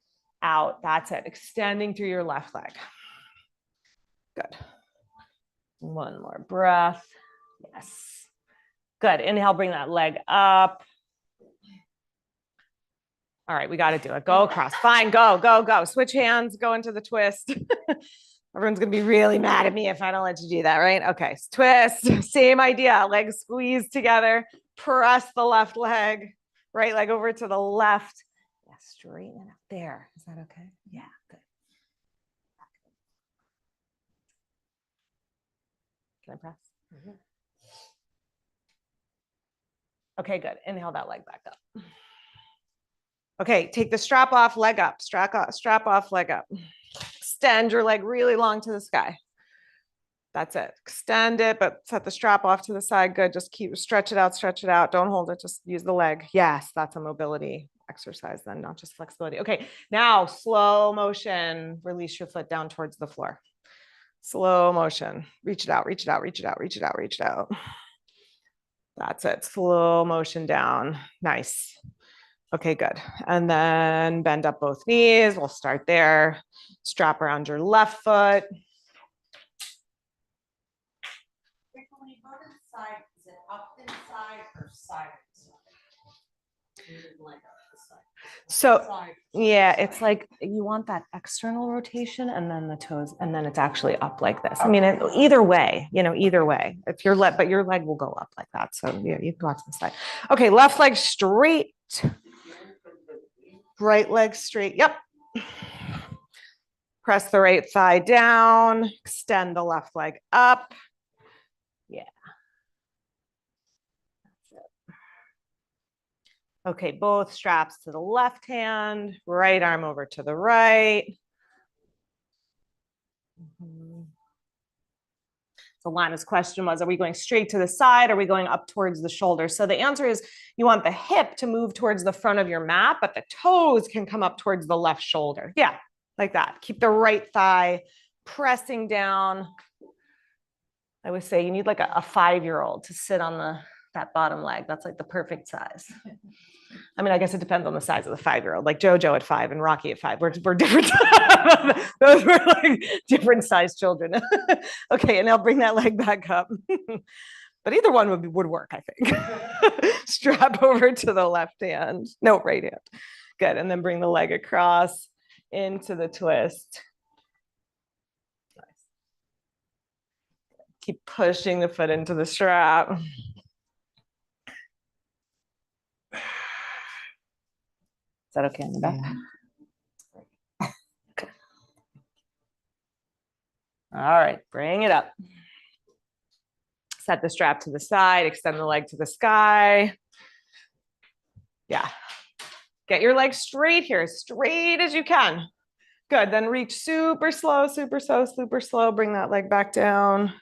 out. That's it. Extending through your left leg. Good. One more breath. Yes. Good. Inhale, bring that leg up. All right, we got to do it. Go across. Fine. Go, go, go. Switch hands. Go into the twist. Everyone's going to be really mad at me if I don't let you do that, right? Okay. Twist. Same idea. Legs squeeze together. Press the left leg. Right leg over to the left. Yeah, straighten it up there. Is that okay? Yeah, good. Can I press? Mm-hmm. Okay, good. Inhale that leg back up. Okay, take the strap off, leg up. Strap off, leg up. Extend your leg really long to the sky. That's it. Extend it, but set the strap off to the side. Good. Just stretch it out, stretch it out. Don't hold it. Just use the leg. Yes, that's a mobility exercise then, not just flexibility. Okay, now slow motion. Release your foot down towards the floor. Slow motion. Reach it out, reach it out, reach it out, reach it out, reach it out. That's it. Slow motion down. Nice. Okay, good. And then bend up both knees. We'll start there. Strap around your left foot. When you go to the side, is it up inside or So yeah, it's like you want that external rotation and then the toes, and then it's actually up like this. I mean, either way, either way, if your leg, but your leg will go up like that. So yeah, you can go out to the side. Okay, left leg straight. Right leg straight. Yep. Press the right thigh down, extend the left leg up. Yeah. That's it. Okay, both straps to the left hand, right arm over to the right. So Lana's question was, are we going straight to the side? Are we going up towards the shoulder? So the answer is you want the hip to move towards the front of your mat, but the toes can come up towards the left shoulder. Yeah, like that. Keep the right thigh pressing down. I would say you need like a 5-year-old to sit on that bottom leg. That's like the perfect size. I mean, I guess it depends on the size of the 5-year-old. Like JoJo at 5 and Rocky at 5. We're different. Those were like different size children. Okay, and I'll bring that leg back up. But either one would work, I think. Strap over to the left hand. No, right hand. Good. And then bring the leg across into the twist. Nice. Keep pushing the foot into the strap. Is that okay on the back? Yeah. All right, bring it up. Set the strap to the side, extend the leg to the sky. Yeah. Get your leg straight here, as straight as you can. Good, then reach super slow, super slow, super slow. Bring that leg back down.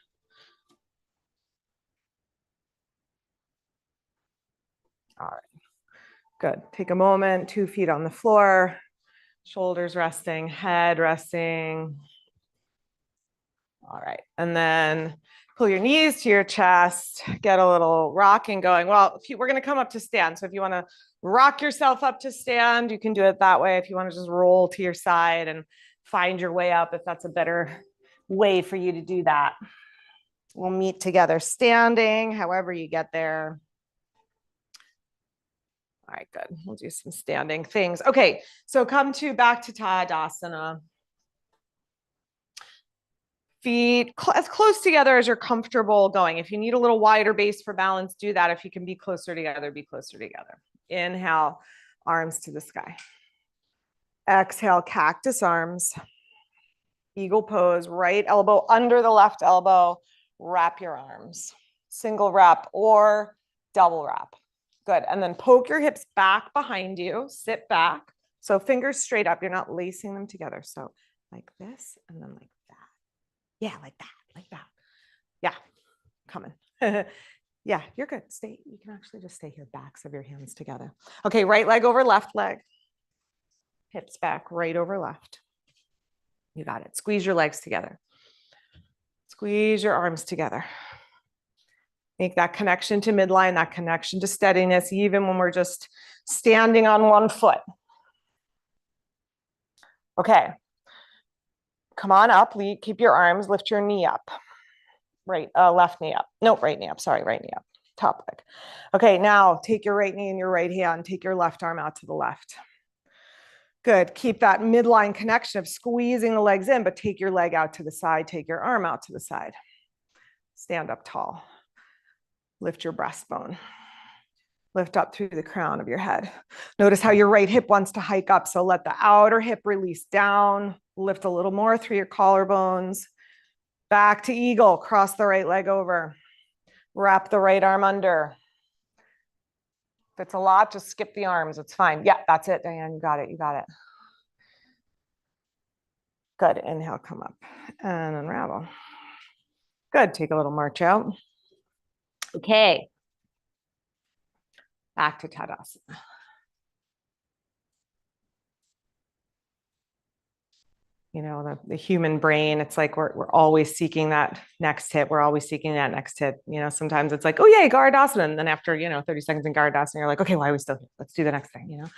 All right, good. Take a moment, 2 feet on the floor, shoulders resting, head resting. All right, and then pull your knees to your chest, get a little rocking going. Well, we're gonna come up to stand. So if you wanna rock yourself up to stand, you can do it that way. If you wanna just roll to your side and find your way up, if that's a better way for you to do that. We'll meet together standing, however you get there. All right, good. We'll do some standing things. Okay, so come back to Tadasana. Feet as close together as you're comfortable going. If you need a little wider base for balance, do that. If you can be closer together, be closer together. Inhale, arms to the sky. Exhale, cactus arms. Eagle pose, right elbow under the left elbow. Wrap your arms. Single wrap or double wrap. Good. And then poke your hips back behind you. Sit back. So fingers straight up. You're not lacing them together. So like this and then like that. Yeah, like that, like that. Yeah, coming. Yeah, you're good. Stay. You can actually just stay here, backs of your hands together. Okay, right leg over left leg. Hips back, right over left. You got it. Squeeze your legs together. Squeeze your arms together. Make that connection to midline, that connection to steadiness, even when we're just standing on one foot. Okay. Come on up, keep your arms, lift your knee up. Right, left knee up. No, right knee up, sorry, right knee up, top leg. Okay, now take your right knee in your right hand, take your left arm out to the left. Good, keep that midline connection of squeezing the legs in, but take your leg out to the side, take your arm out to the side. Stand up tall. Lift your breastbone. Lift up through the crown of your head. Notice how your right hip wants to hike up, so let the outer hip release down. Lift a little more through your collarbones. Back to eagle, cross the right leg over. Wrap the right arm under. If it's a lot, just skip the arms, it's fine. Yeah, that's it, Diane, you got it, you got it. Good, inhale, come up and unravel. Good, take a little march out. Okay. Back to Tadasana. You know, the human brain, it's like we're always seeking that next hit. We're always seeking that next hit. You know, sometimes it's like, oh, yay, Garudasana. And then after, 30 seconds in Garudasana, you're like, okay, why are we still here? Let's do the next thing,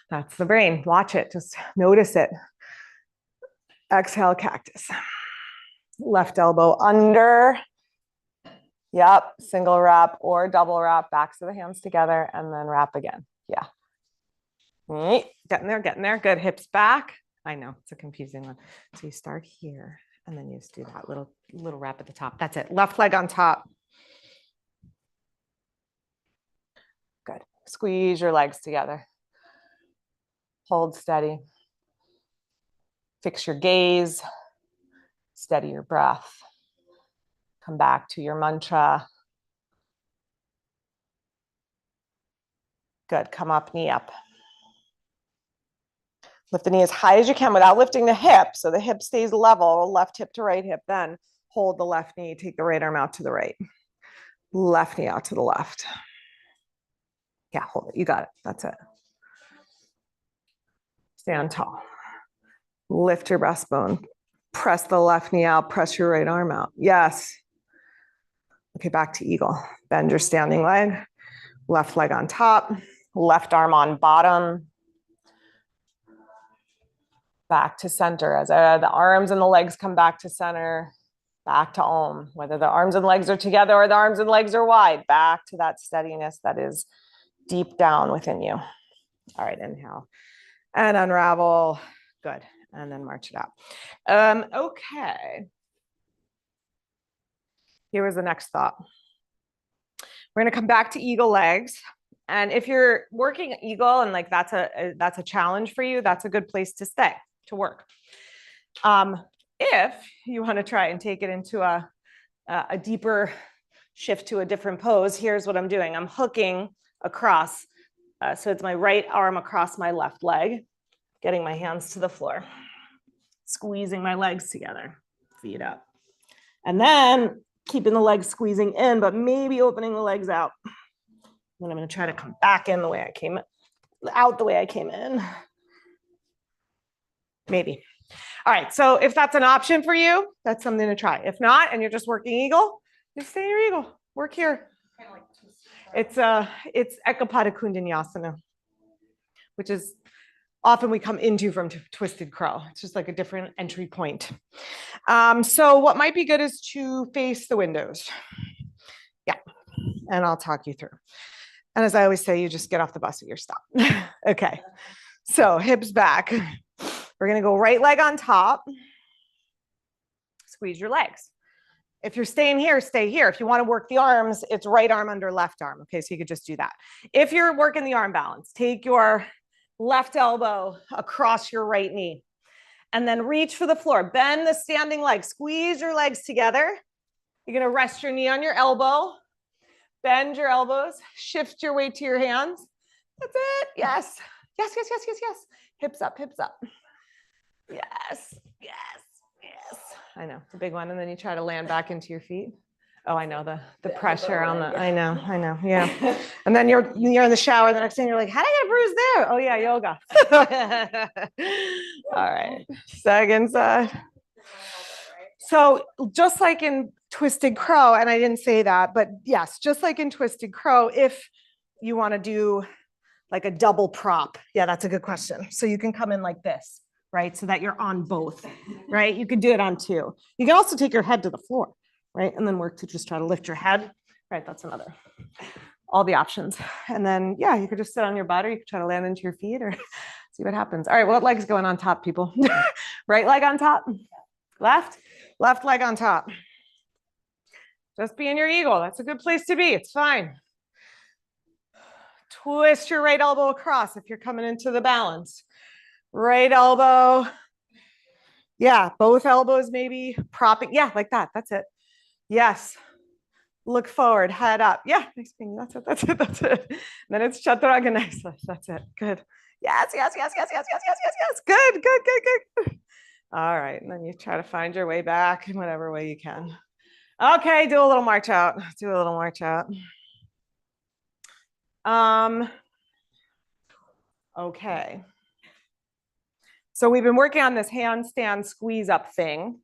That's the brain. Watch it. Just notice it. Exhale, cactus. Left elbow under. Yep, single wrap or double wrap, backs of the hands together, and then wrap again. Yeah. Getting there, getting there. Good. Hips back. I know it's a confusing one. So you start here, and then you just do that little wrap at the top. That's it. Left leg on top. Good. Squeeze your legs together. Hold steady. Fix your gaze. Steady your breath. Come back to your mantra. Good. Come up, knee up. Lift the knee as high as you can without lifting the hip. So the hip stays level, left hip to right hip. Then hold the left knee, take the right arm out to the right. Left knee out to the left. Yeah, hold it. You got it. That's it. Stand tall. Lift your breastbone. Press the left knee out. Press your right arm out. Yes. Okay, back to eagle. Bend your standing leg. Left leg on top. Left arm on bottom. Back to center as the arms and the legs come back to center. Back to Om. Whether the arms and legs are together or the arms and legs are wide. Back to that steadiness that is deep down within you. All right, inhale. And unravel. Good. And then march it out. Okay. Here was the next thought. We're going to come back to eagle legs. And if you're working eagle and like that's a challenge for you, that's a good place to stay, to work. If you want to try and take it into a deeper shift to a different pose, here's what I'm doing. I'm hooking across. So it's my right arm across my left leg, getting my hands to the floor, squeezing my legs together, feet up. And then keeping the legs squeezing in, but maybe opening the legs out. Then I'm going to try to come back in the way I came out the way I came in. Maybe. All right. So if that's an option for you, that's something to try. If not, and you're just working eagle, just stay in your eagle. Work here. It's Ekapada Kundanyasana, which is often we come into from twisted crow. It's just like a different entry point. So what might be good is to face the windows. Yeah. And I'll talk you through. And as I always say, you just get off the bus at your stop. Okay. So hips back. We're going to go right leg on top. Squeeze your legs. If you're staying here, stay here. If you want to work the arms, it's right arm under left arm. Okay, so you could just do that. If you're working the arm balance, take your left elbow across your right knee and then reach for the floor. Bend the standing leg. Squeeze your legs together. You're going to rest your knee on your elbow. Bend your elbows. Shift your weight to your hands. That's it. Yes. Yes, yes, yes, yes, yes. Hips up, hips up. Yes, yes, yes. I know, it's a big one. And then you try to land back into your feet. Oh, I know the pressure on the, I know, yeah. And then you're in the shower the next day and you're like, how did I get a bruise there? Oh yeah, yoga. All right, second side. So just like in Twisted Crow, and I didn't say that, but yes, just like in Twisted Crow, if you want to do like a double prop, yeah, that's a good question. So you can come in like this, right? So that you're on both, right? You could do it on two. You can also take your head to the floor, right? And then work to just try to lift your head, right? That's another, all the options. And then, yeah, you could just sit on your butt or you could try to land into your feet or see what happens. All right, what leg's going on top, people? Right leg on top, left leg on top. Just be in your eagle. That's a good place to be. It's fine. Twist your right elbow across if you're coming into the balance. Right elbow. Yeah, both elbows maybe propping. Yeah, like that. That's it. Yes. Look forward, head up. Yeah, nice finger. That's it. That's it. That's it. And then it's chaturanga next. That's it. Good. Yes, yes, yes, yes, yes, yes, yes, yes, yes. Good, good, good, good. All right. And then you try to find your way back in whatever way you can. Okay, do a little march out. Do a little march out. Okay. So we've been working on this handstand squeeze up thing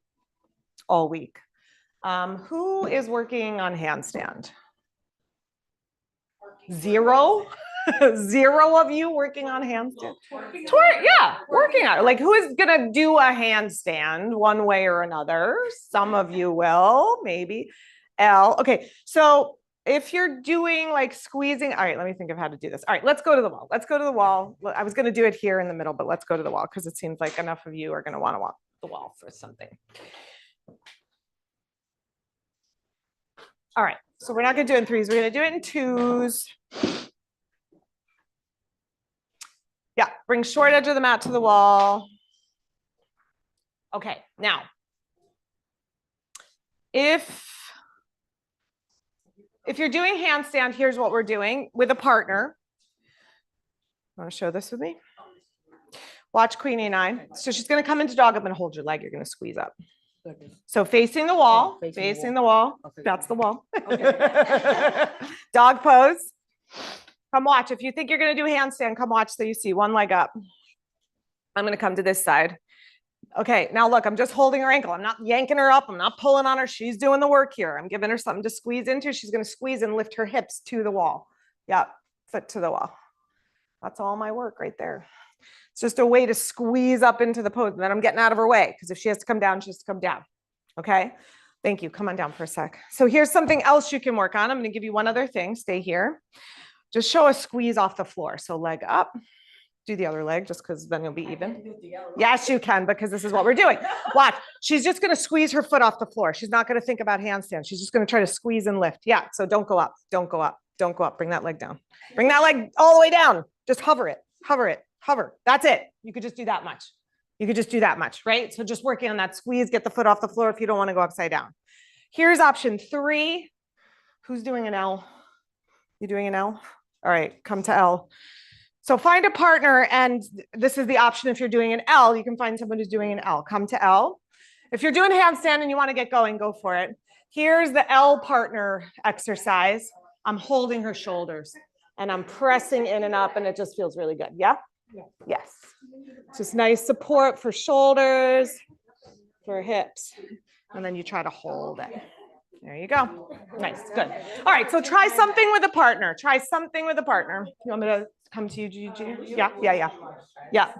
all week. Who is working on handstand? Zero? Zero of you working on handstand? Yeah, working on it. Like, who is going to do a handstand one way or another? Some of you will, maybe. L. Okay, so if you're doing like squeezing, all right, let me think of how to do this. All right, let's go to the wall. Let's go to the wall. I was going to do it here in the middle, but let's go to the wall because it seems like enough of you are going to want to walk the wall for something. All right, so we're not going to do it in threes. We're going to do it in twos. Yeah, bring short edge of the mat to the wall. Okay, now, if you're doing handstand, here's what we're doing with a partner. Want to show this with me? Watch Queen A9. So she's going to come into dog. I'm going to hold your leg. You're going to squeeze up. So facing the wall, facing the wall. That's the wall. Okay. Dog pose. Come watch. If you think you're going to do handstand, come watch so you see one leg up. I'm going to come to this side. Okay, now look, I'm just holding her ankle. I'm not yanking her up. I'm not pulling on her. She's doing the work here. I'm giving her something to squeeze into. She's going to squeeze and lift her hips to the wall. Yep, foot to the wall. That's all my work right there. It's just a way to squeeze up into the pose. And then I'm getting out of her way because if she has to come down, she has to come down. Okay, thank you. Come on down for a sec. So here's something else you can work on. I'm going to give you one other thing. Stay here. Just show a squeeze off the floor. So leg up. Do the other leg just because then you'll be even. Yes, you can, because this is what we're doing. Watch. She's just going to squeeze her foot off the floor. She's not going to think about handstand. She's just going to try to squeeze and lift. Yeah. So don't go up. Don't go up. Don't go up. Bring that leg down. Bring that leg all the way down. Just hover it. Hover it. Hover. That's it. You could just do that much. You could just do that much, right? So just working on that squeeze, get the foot off the floor if you don't want to go upside down. Here's option 3. Who's doing an L? You doing an L? All right. Come to L. So find a partner, and this is the option. If you're doing an L, you can find someone who's doing an L. Come to L. If you're doing handstand and you want to get going, go for it. Here's the L partner exercise. I'm holding her shoulders and I'm pressing in and up, and it just feels really good. Yeah? Yes. Just nice support for shoulders, for hips, and then you try to hold it. There you go. Nice, good. All right, so try something with a partner. Try something with a partner. You want me to come to you, Gigi? Yeah. Yes. Yeah.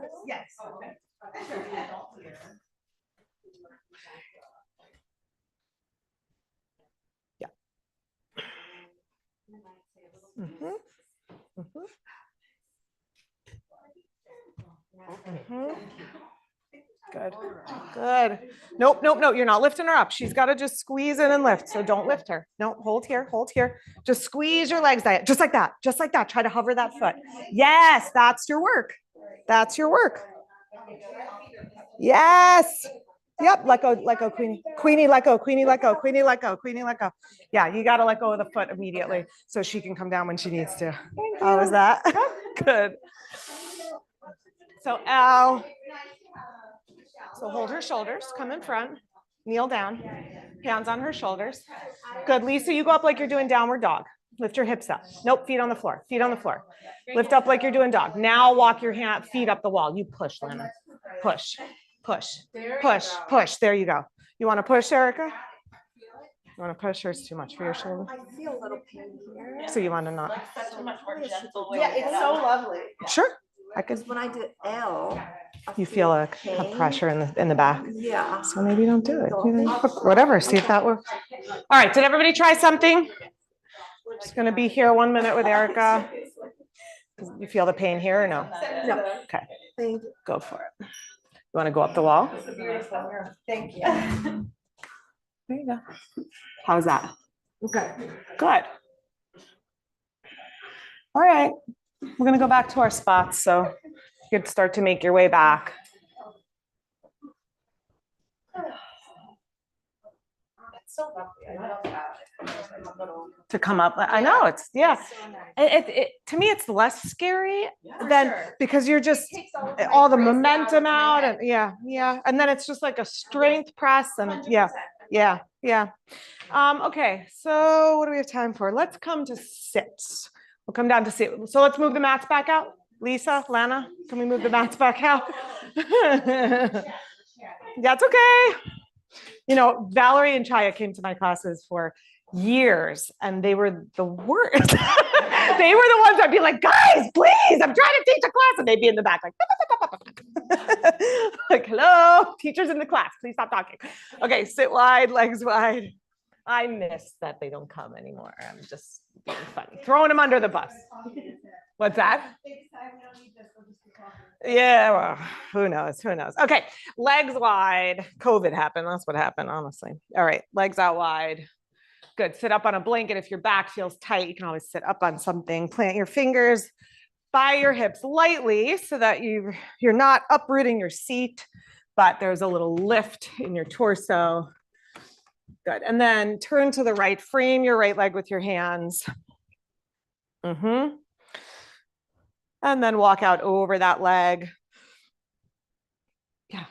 Mm-hmm. Mm-hmm. Mm-hmm. Good. Good. Nope. You're not lifting her up. She's got to just squeeze in and lift. So don't lift her. No, hold here. Hold here. Just squeeze your legs out. Just like that. Just like that. Try to hover that foot. Yes, that's your work. That's your work. Yes. Yep. Let go, Queenie. Queenie, let go. Queenie, let go. Queenie, let go. Queenie, let go. Yeah, you got to let go of the foot immediately so she can come down when she needs to. How was that? Good. So L. So hold her shoulders, come in front, kneel down, hands on her shoulders. Good, Lisa, you go up like you're doing downward dog. Lift your hips up. Nope, feet on the floor, feet on the floor. Lift up like you're doing dog. Now walk your feet up the wall. You push, Lana. Push, push, push, push. There you go. You want to push, Erica? You want to push, or it's too much for your shoulder? I feel a little pain here. So you want to not? Such a much more gentle way. Yeah, it's so lovely. Sure. Because when I did L, you feel a pressure in the back. Yeah. So maybe you don't do it. Whatever. See if that works. All right. Did everybody try something? We're just going to be here 1 minute with Erica. You feel the pain here or no? No. Okay. Thank you. Go for it. You want to go up the wall? Thank you. There you go. How's that? Okay. Good. All right. We're going to go back to our spots. So you could start to make your way back. It's so lovely. I love that. To come up. I know it's, yeah. To me, it's less scary than because you're just all the momentum out and yeah. And then it's just like a strength press and yeah. Okay, so what do we have time for? Let's come to sits. We'll come down to sit. So let's move the mats back out. Lisa, Lana, can we move the mats back out? That's okay. You know, Valerie and Chaya came to my classes for years and they were the worst. They were the ones I'd be like, guys, please, I'm trying to teach a class. And they'd be in the back like, like, hello, teachers in the class, please stop talking. Okay, sit wide, legs wide. I miss that they don't come anymore. I'm just being funny, throwing them under the bus. What's that? Yeah, well, who knows? Who knows? Okay, legs wide. COVID happened. That's what happened, honestly. All right, legs out wide. Good. Sit up on a blanket. If your back feels tight, you can always sit up on something. Plant your fingers by your hips lightly so that you're not uprooting your seat, but there's a little lift in your torso. Good. And then turn to the right, frame your right leg with your hands. And then walk out over that leg. Yeah.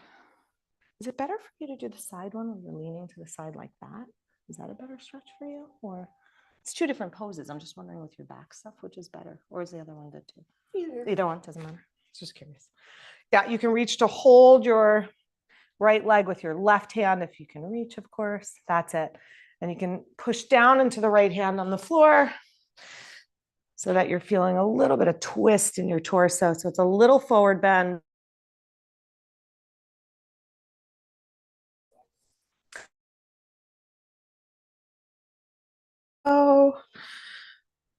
Is it better for you to do the side one when you're leaning to the side like that? Is that a better stretch for you? Or it's two different poses. I'm just wondering with your back stuff, which is better? Or is the other one good too? Either one, doesn't matter. Just curious. Yeah, you can reach to hold your right leg with your left hand if you can reach, of course. That's it. And you can push down into the right hand on the floor so that you're feeling a little bit of twist in your torso. So it's a little forward bend. Oh,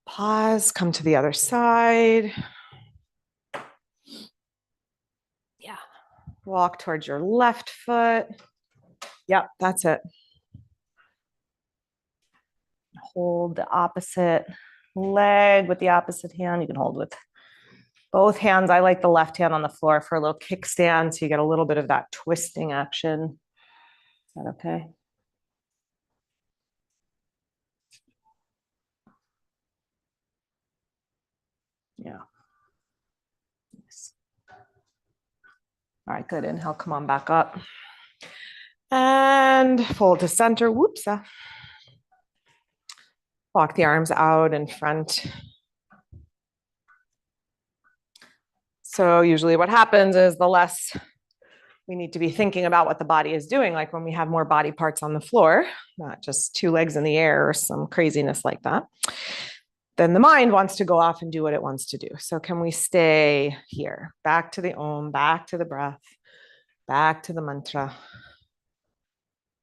pause, come to the other side. Yeah, walk towards your left foot. Yep, that's it. Hold the opposite leg with the opposite hand. You can hold with both hands. I like the left hand on the floor for a little kickstand, so you get a little bit of that twisting action. Is that okay? Yeah. Nice. All right, good. Inhale, come on back up. And fold to center. Whoops. Walk the arms out in front. So usually what happens is the less we need to be thinking about what the body is doing, like when we have more body parts on the floor, not just two legs in the air or some craziness like that, then the mind wants to go off and do what it wants to do. So can we stay here? Back to the Om, back to the breath, back to the mantra,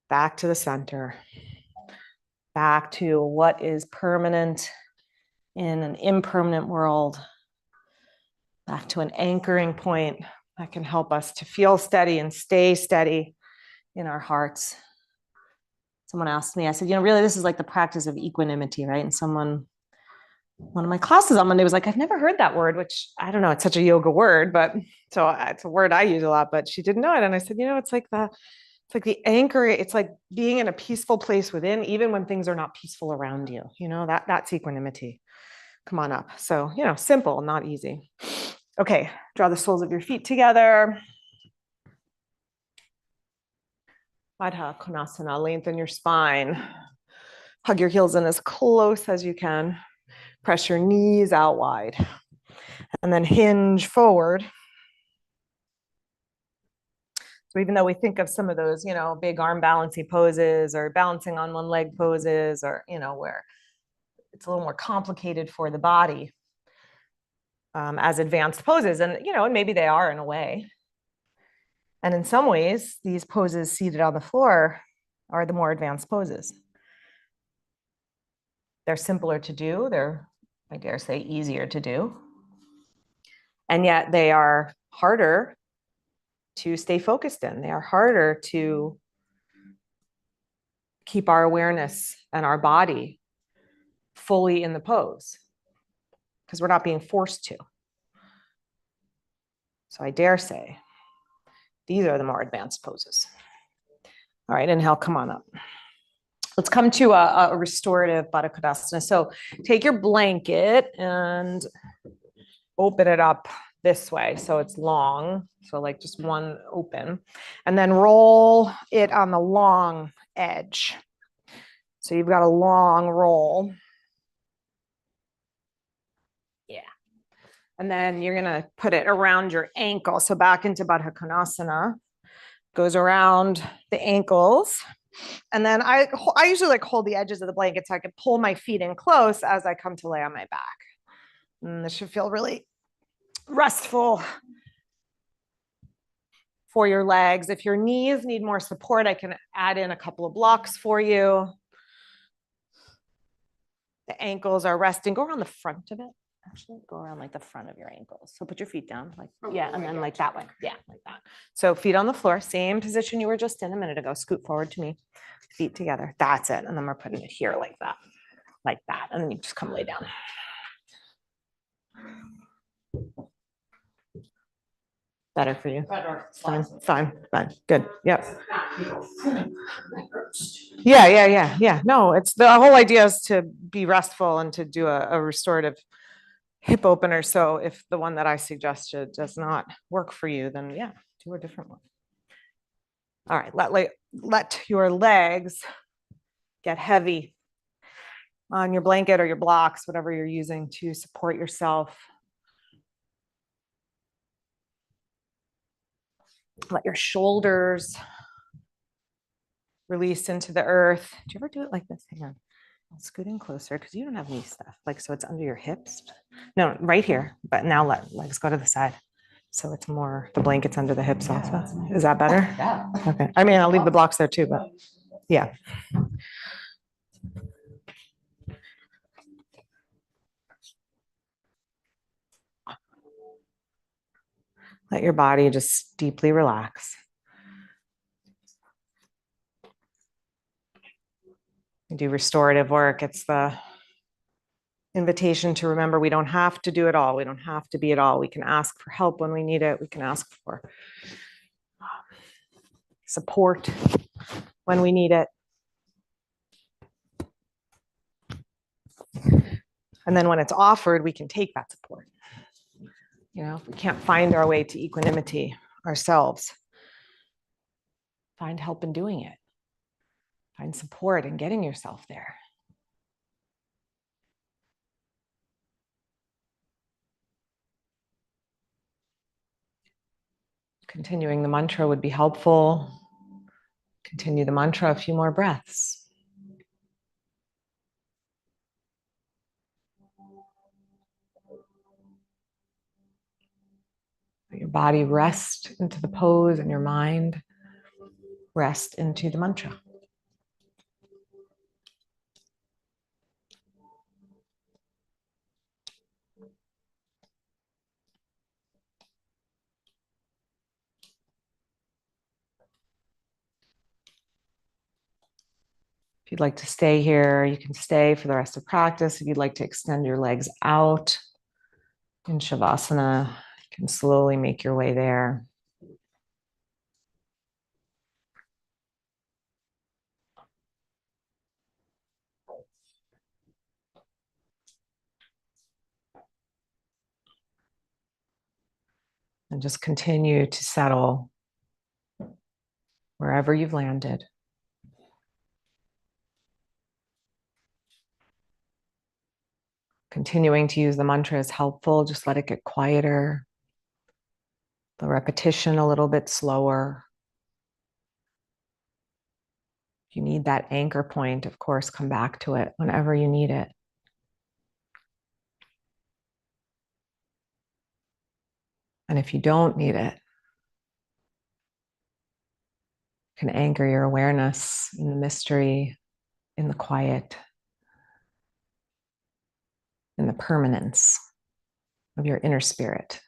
back to the center, back to what is permanent in an impermanent world, back to an anchoring point that can help us to feel steady and stay steady in our hearts. Someone asked me, I said, really, this is like the practice of equanimity, right? And one of my classes on Monday was like, I've never heard that word, which I don't know, it's such a yoga word, but so it's a word I use a lot, but she didn't know it. And I said, it's like the anchor. It's like being in a peaceful place within, even when things are not peaceful around you. That's equanimity. Come on up. So, simple, not easy. Okay, draw the soles of your feet together. Adha Konasana, lengthen your spine. Hug your heels in as close as you can. Press your knees out wide. And then hinge forward. So even though we think of some of those, big arm balancing poses or balancing on one leg poses or, where it's a little more complicated for the body as advanced poses. And, and maybe they are in a way. And in some ways, these poses seated on the floor are the more advanced poses. They're simpler to do. They're, I dare say, easier to do. And yet they are harder to stay focused in. They are harder to keep our awareness and our body fully in the pose because we're not being forced to. So I dare say these are the more advanced poses. All right, inhale, come on up. Let's come to a restorative Baddha Konasana. So take your blanket and open it up this way so it's long. So like just one open. And then roll it on the long edge. So you've got a long roll. Yeah. And then you're going to put it around your ankle. So back into Baddha Konasana. Goes around the ankles. And then I usually like hold the edges of the blanket so I can pull my feet in close as I come to lay on my back. And this should feel really restful for your legs. If your knees need more support, I can add in a couple of blocks for you. The ankles are resting. Go around the front of it. Actually, go around like the front of your ankles. So put your feet down, like, yeah, and then like that way. Yeah, like that. So feet on the floor, same position you were just in a minute ago. Scoot forward to me, feet together. That's it. And then we're putting it here like that, like that. And then you just come lay down. Better for you. Fine, fine, fine. Good. Yep. Yeah. No, it's the whole idea is to be restful and to do a restorative hip opener. So if the one that I suggested does not work for you, then yeah, do a different one. All right, let your legs get heavy on your blanket or your blocks, whatever you're using to support yourself. Let your shoulders release into the earth. Do you ever do it like this? Hang on. I'll scoot in closer because you don't have knee stuff. Like, so it's under your hips. No, right here. But now let legs go to the side. So it's more, the blanket's under the hips also. Is that better? Yeah. Okay. I mean, I'll leave the blocks there too, but yeah. Let your body just deeply relax. You do restorative work. It's the invitation to remember we don't have to do it all. We don't have to be it all. We can ask for help when we need it. We can ask for support when we need it. And then when it's offered, we can take that support. You know, if we can't find our way to equanimity ourselves, find help in doing it. Find support in getting yourself there. Continuing the mantra would be helpful. Continue the mantra a few more breaths. Let your body rest into the pose and your mind rest into the mantra. If you'd like to stay here, you can stay for the rest of practice. If you'd like to extend your legs out in Shavasana, you can slowly make your way there. And just continue to settle wherever you've landed. Continuing to use the mantra is helpful. Just let it get quieter. The repetition a little bit slower. If you need that anchor point, of course, come back to it whenever you need it. And if you don't need it, you can anchor your awareness in the mystery, in the quiet, in the permanence of your inner spirit.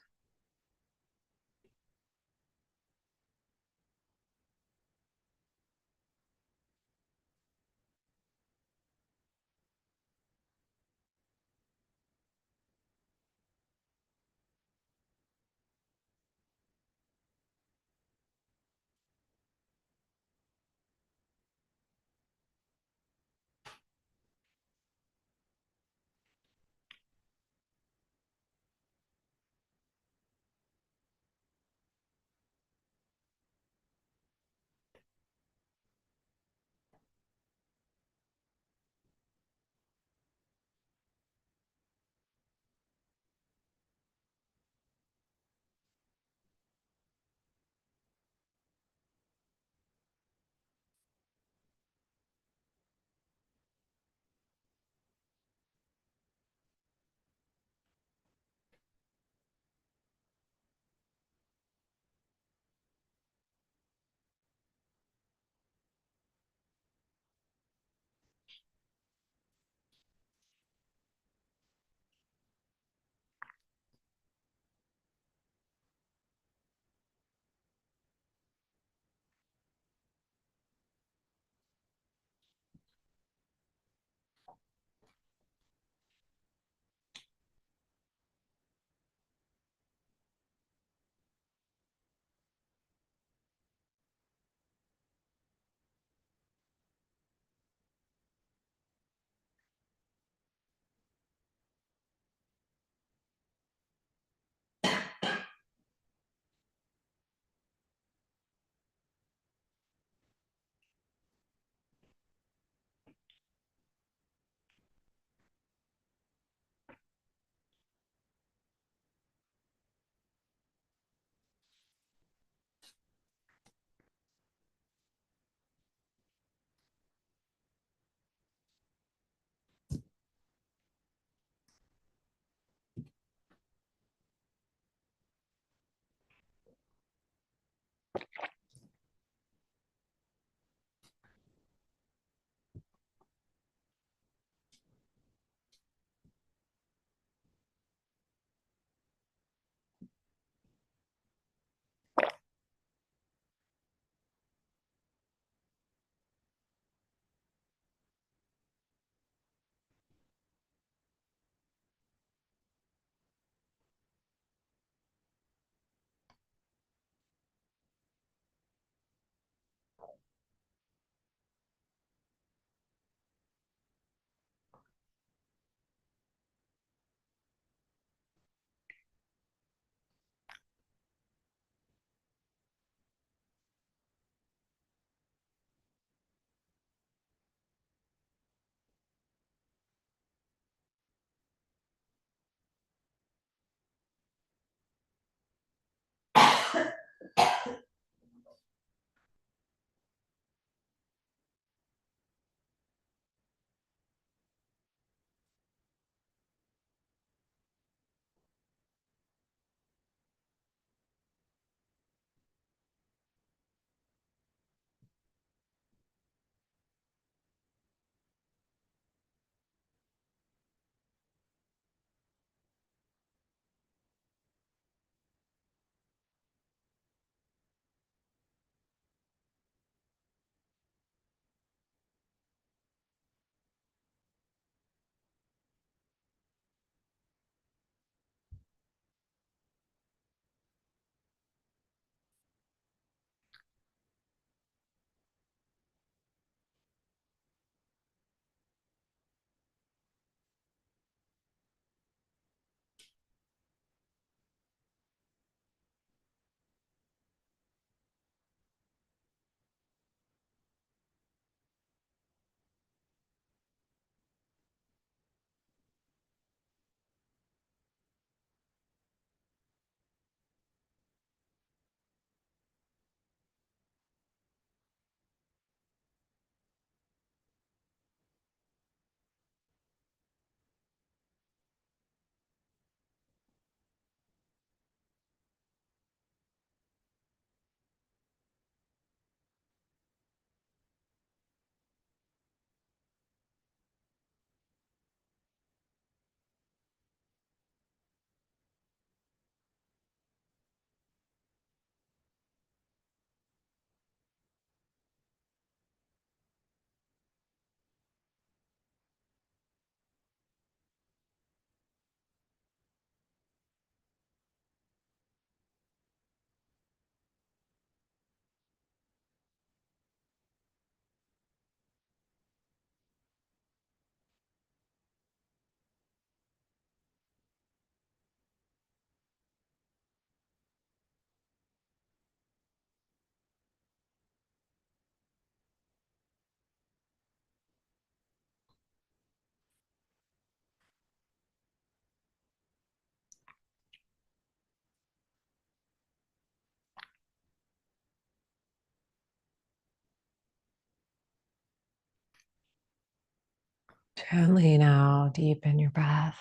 Gently now deepen your breath.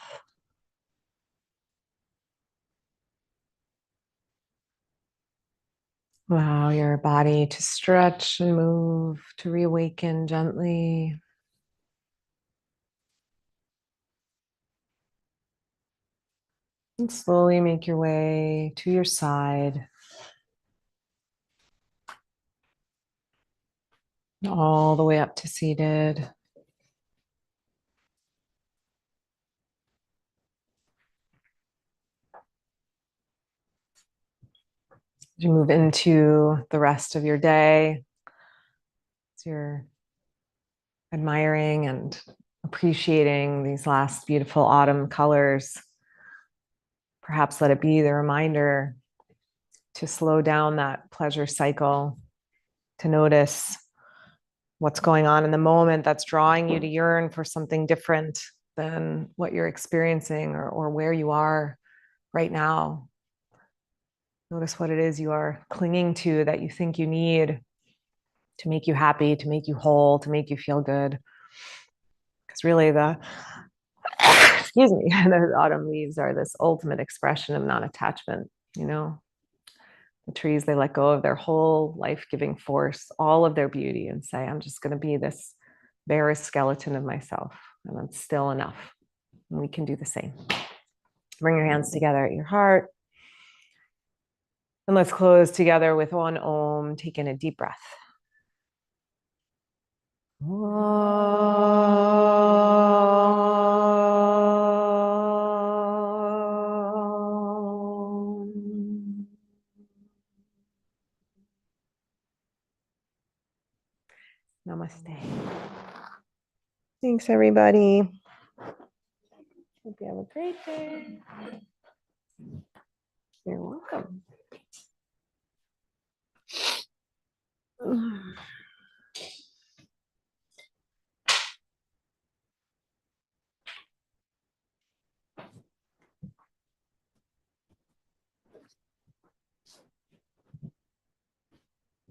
Allow your body to stretch and move, to reawaken gently. And slowly make your way to your side, all the way up to seated. As you move into the rest of your day, as you're admiring and appreciating these last beautiful autumn colors, perhaps let it be the reminder to slow down that pleasure cycle, to notice what's going on in the moment that's drawing you to yearn for something different than what you're experiencing or where you are right now. Notice what it is you are clinging to that you think you need to make you happy, to make you whole, to make you feel good. Because really excuse me, the autumn leaves are this ultimate expression of non-attachment, you know. The trees, they let go of their whole life-giving force, all of their beauty, and say, I'm just going to be this barest skeleton of myself, and I'm still enough. And we can do the same. Bring your hands together at your heart. And let's close together with one Om. Take in a deep breath. Namaste. Thanks, everybody. Hope you have a great day. You're welcome.